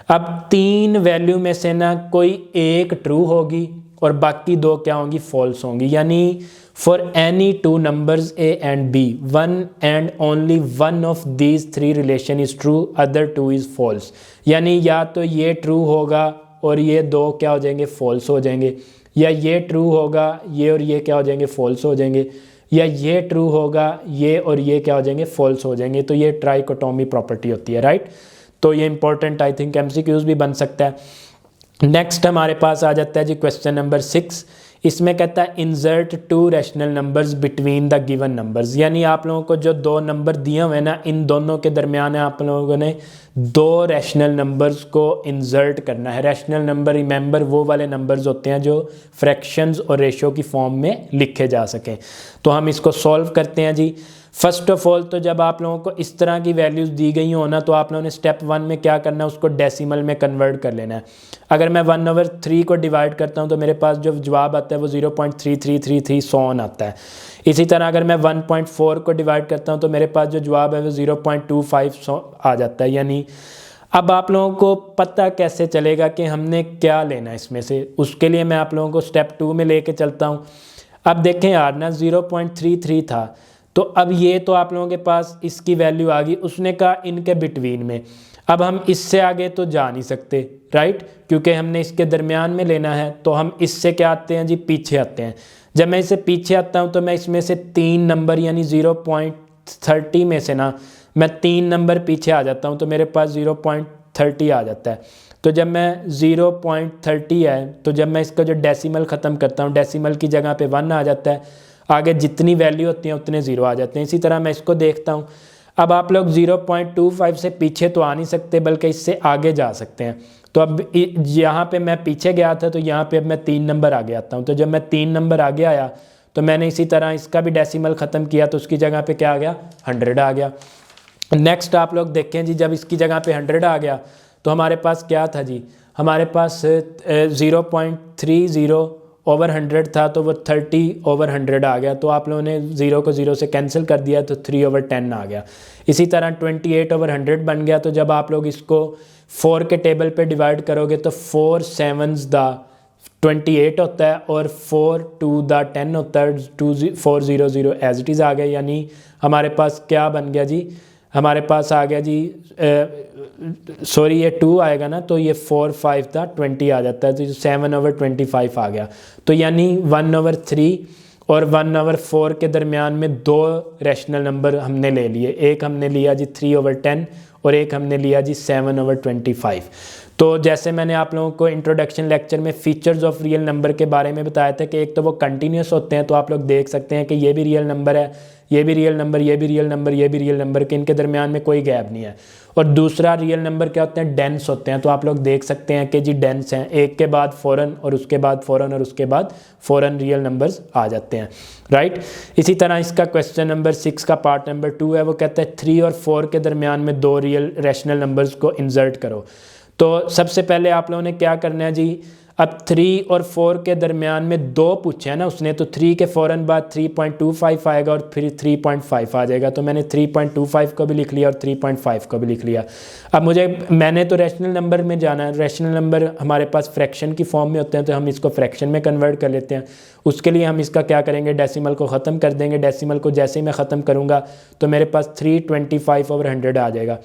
Speaker 1: अब 3 वैल्यू में से ना कोई एक ट्रू होगी और बाकी 2 क्या होंगी, फॉल्स होंगी। यानी for any 2 numbers A and B, 1 and only 1 of these 3 relation is true, other 2 is false. यानी या तो ये ट्रू होगा और ये 2 क्या हो जाएंगे, फॉल्स हो जाएंगे, या ये ट्रू होगा ये और ये क्या हो जाएंगे, फॉल्स हो जाएंगे, या ये ट्रू होगा ये और ये क्या हो जाएंगे, फॉल्स हो जाएंगे। तो ये ट्राइकोटोमी प्रॉपर्टी होती है, राइट। तो ये इंपॉर्टेंट आई थिंक एमसीक्यूज भी बन सकता है। नेक्स्ट हमारे पास आ जाता है जी क्वेश्चन नंबर 6। इसमें कहता है insert 2 rational numbers between the given numbers. यानी आप लोगों को जो 2 नंबर दिए हुए ना, इन दोनों के दरमियान आप लोगों ने 2 रैशनल नंबर्स को इंसर्ट करना है। रैशनल नंबर रिमेंबर वो वाले नंबर्स होते हैं जो फ्रैक्शंस और रेशो की फॉर्म में लिखे जा सकें। तो हम इसको सॉल्व करते हैं जी। फर्स्ट ऑफ ऑल तो जब आप लोगों को इस तरह की वैल्यूज़ दी गई हो ना, तो आप लोगों ने स्टेप 1 में क्या करना है, उसको डेसिमल में कन्वर्ट कर लेना है। अगर मैं 1/3 को डिवाइड करता हूँ तो मेरे पास जो जवाब आता है वो 0.3333 सो ऑन आता है। इसी तरह अगर मैं 1.4 को डिवाइड करता हूँ तो मेरे पास जो जवाब है वो 0.25 आ जाता है। यानी अब आप लोगों को पता कैसे चलेगा कि हमने क्या लेना है इसमें से, उसके लिए मैं आप लोगों को स्टेप 2 में लेके चलता हूँ। अब देखें यार ना 0.33 था, तो अब ये तो आप लोगों के पास इसकी वैल्यू आ गई, उसने कहा इनके बिटवीन में। अब हम इससे आगे तो जा नहीं सकते, राइट, क्योंकि हमने इसके दरमियान में लेना है। तो हम इससे क्या आते हैं जी, पीछे आते हैं। जब मैं इससे पीछे आता हूँ तो मैं इसमें से 3 नंबर यानी 0.30 में से ना मैं 3 नंबर पीछे आ जाता हूँ, तो मेरे पास 0.30 आ जाता है। तो जब मैं 0.30 है तो जब मैं इसका जो डेसिमल ख़त्म करता हूँ, डेसिमल की जगह पे 1 आ जाता है, आगे जितनी वैल्यू होती हैं उतने 0 आ जाते हैं। इसी तरह मैं इसको देखता हूँ। अब आप लोग 0.25 से पीछे तो आ नहीं सकते बल्कि इससे आगे जा सकते हैं। तो अब यहाँ पे मैं पीछे गया था तो यहाँ पे अब मैं 3 नंबर आगे आता हूँ। तो जब मैं 3 नंबर आगे आया तो मैंने इसी तरह इसका भी डेसिमल ख़त्म किया तो उसकी जगह पे क्या आ गया, 100 आ गया। नेक्स्ट आप लोग देखें जी, जब इसकी जगह पे 100 आ गया तो हमारे पास क्या था जी, हमारे पास 0.30 ओवर 100 था तो वो 30 ओवर 100 आ गया। तो आप लोगों ने 0 को 0 से कैंसिल कर दिया तो 3 ओवर 10 आ गया। इसी तरह 28 ओवर 100 बन गया। तो जब आप लोग इसको 4 के टेबल पे डिवाइड करोगे तो 4 7s द 28 होता है और 4 2 द 10 होता है। 400 एज इट इज़ आ गया, यानी हमारे पास क्या बन गया जी, हमारे पास आ गया जी सॉरी ये 2 आएगा ना तो ये 4 5 था 20 आ जाता है, तो 7 ओवर 25 आ गया। तो यानी 1 ओवर 3 और 1 ओवर 4 के दरमियान में 2 रैशनल नंबर हमने ले लिए। एक हमने लिया जी 3 ओवर 10 और एक हमने लिया जी 7 ओवर 25। तो जैसे मैंने आप लोगों को इंट्रोडक्शन लेक्चर में फीचर्स ऑफ रियल नंबर के बारे में बताया था कि एक तो वो कंटिन्यूस होते हैं, तो आप लोग देख सकते हैं कि ये भी रियल नंबर है, ये भी रियल नंबर, ये भी रियल नंबर, ये भी रियल नंबर, के इनके दरमियान में कोई गैप नहीं है। और दूसरा रियल नंबर क्या होते हैं, डेंस होते हैं। तो आप लोग देख सकते हैं कि जी डेंस हैं, एक के बाद फ़ौरन और उसके बाद फ़ौरन और उसके बाद फ़ौरन रियल नंबर्स आ जाते हैं, राइट। इसी तरह इसका क्वेश्चन नंबर 6 का पार्ट नंबर 2 है, वो कहता है 3 और 4 के दरमियान में 2 रियल रैशनल नंबर्स को इंसर्ट करो। तो सबसे पहले आप लोगों ने क्या करना है जी, अब 3 और 4 के दरमियान में 2 पूछे हैं ना उसने, तो 3 के फ़ौरन बाद 3.25 आएगा और फिर 3.5 आ जाएगा। तो मैंने 3.25 को भी लिख लिया और 3.5 को भी लिख लिया। अब मैंने तो रैशनल नंबर में जाना है, रैशनल नंबर हमारे पास फ्रैक्शन की फॉर्म में होते हैं तो हम इसको फ्रैक्शन में कन्वर्ट कर लेते हैं। उसके लिए हम इसका क्या करेंगे, डेसिमल को ख़त्म कर देंगे। डेसिमल को जैसे ही मैं ख़त्म करूँगा तो मेरे पास 325 ओवर 100 आ जाएगा।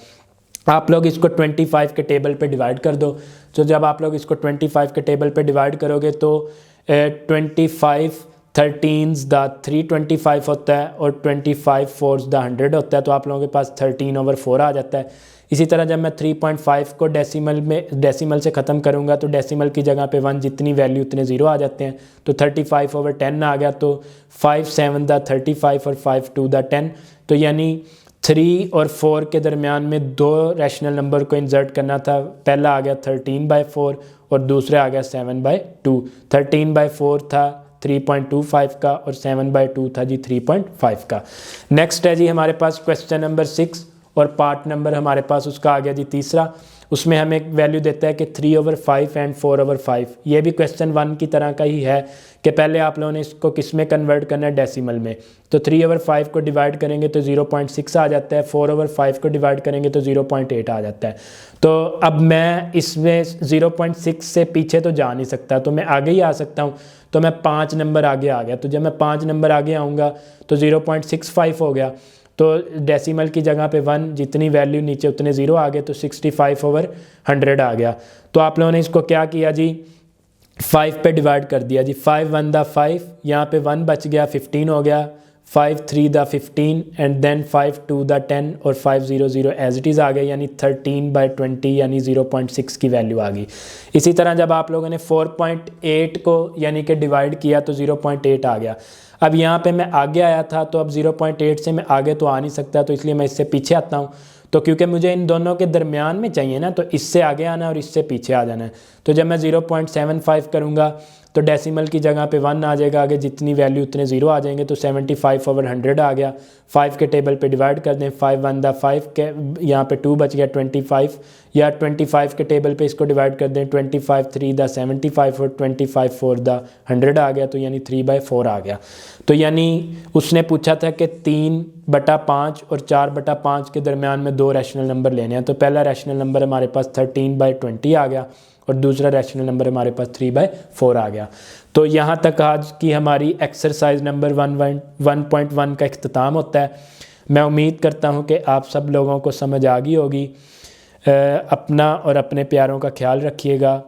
Speaker 1: आप लोग इसको 25 के टेबल पे डिवाइड कर दो। तो जब आप लोग इसको 25 के टेबल पे डिवाइड करोगे तो 25 13s द 325 होता है और 25 4s द 100 होता है। तो आप लोगों के पास 13 ओवर 4 आ जाता है। इसी तरह जब मैं 3.5 को डेसिमल से ख़त्म करूँगा तो डेसिमल की जगह पे 1 जितनी वैल्यू उतने 0 आ जाते हैं। तो 35 ओवर 10 आ गया। तो 5 7 द 35 और 5 2 द 10। तो यानी 3 और 4 के दरमियान में 2 रैशनल नंबर को इंसर्ट करना था। पहला आ गया 13/4 और दूसरा आ गया 7/2। 13/4 था 3.25 का और 7/2 था जी 3.5 का। नेक्स्ट है जी हमारे पास क्वेश्चन नंबर 6 और पार्ट नंबर हमारे पास उसका आ गया जी तीसरा। उसमें हमें एक वैल्यू देता है कि 3 ओवर 5 एंड 4 ओवर 5। ये भी क्वेश्चन 1 की तरह का ही है कि पहले आप लोगों ने इसको किस में कन्वर्ट करना है, डेसिमल में। तो 3 ओवर 5 को डिवाइड करेंगे तो 0.6 आ जाता है। 4 ओवर 5 को डिवाइड करेंगे तो 0.8 आ जाता है। तो अब मैं इसमें 0.6 से पीछे तो जा नहीं सकता, तो मैं आगे ही आ सकता हूँ। तो मैं 5 नंबर आगे आ गया। तो जब मैं 5 नंबर आगे आऊँगा तो 0.65 हो गया। तो डेसिमल की जगह पे 1 जितनी वैल्यू नीचे उतने 0 आ गए। तो 65 ओवर 100 आ गया। तो आप लोगों ने इसको क्या किया जी, 5 पे डिवाइड कर दिया जी। 5 1 द 5, यहाँ पे 1 बच गया, 15 हो गया। 5 3 द 15 एंड देन 5 2 द 10 और 500 एज इट इज़ आ गया, यानी 13/20 यानी 0.6 की वैल्यू आ गई। इसी तरह जब आप लोगों ने 4.8 को यानी कि डिवाइड किया तो 0.8 आ गया। अब यहाँ पे मैं आगे आया था तो अब 0.8 से मैं आगे तो आ नहीं सकता, तो इसलिए मैं इससे पीछे आता हूँ। तो क्योंकि मुझे इन दोनों के दरमियान में चाहिए ना, तो इससे आगे आना और इससे पीछे आ जाना है। तो जब मैं 0.75 करूँगा तो डेसिमल की जगह पे 1 आ जाएगा, आगे जितनी वैल्यू उतने 0 आ जाएंगे। तो 75 ओवर 100 आ गया। 5 के टेबल पे डिवाइड कर दें। 5 1 द 5 के यहाँ पे 2 बच गया 25, या 25 के टेबल पे इसको डिवाइड कर दें। 25 3 द 75 और 25 4 द 100 आ गया। तो यानी 3/4 आ गया। तो यानी उसने पूछा था कि 3/5 और 4/5 के दरमियान में 2 रैशनल नंबर लेने हैं। तो पहला रैशनल नंबर हमारे पास 13/20 आ गया और दूसरा रैशनल नंबर हमारे पास 3/4 आ गया। तो यहाँ तक आज की हमारी एक्सरसाइज नंबर 1.1 का इख्तिताम होता है। मैं उम्मीद करता हूँ कि आप सब लोगों को समझ आ गई होगी। अपना और अपने प्यारों का ख्याल रखिएगा।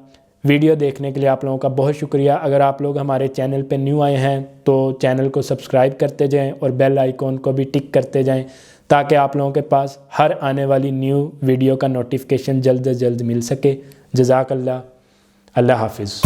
Speaker 1: वीडियो देखने के लिए आप लोगों का बहुत शुक्रिया। अगर आप लोग हमारे चैनल पे न्यू आए हैं तो चैनल को सब्सक्राइब करते जाएं और बेल आइकॉन को भी टिक करते जाएं, ताकि आप लोगों के पास हर आने वाली न्यू वीडियो का नोटिफिकेशन जल्द से जल्द मिल सके। जज़ाकल्लाह। अल्लाह हाफिज़।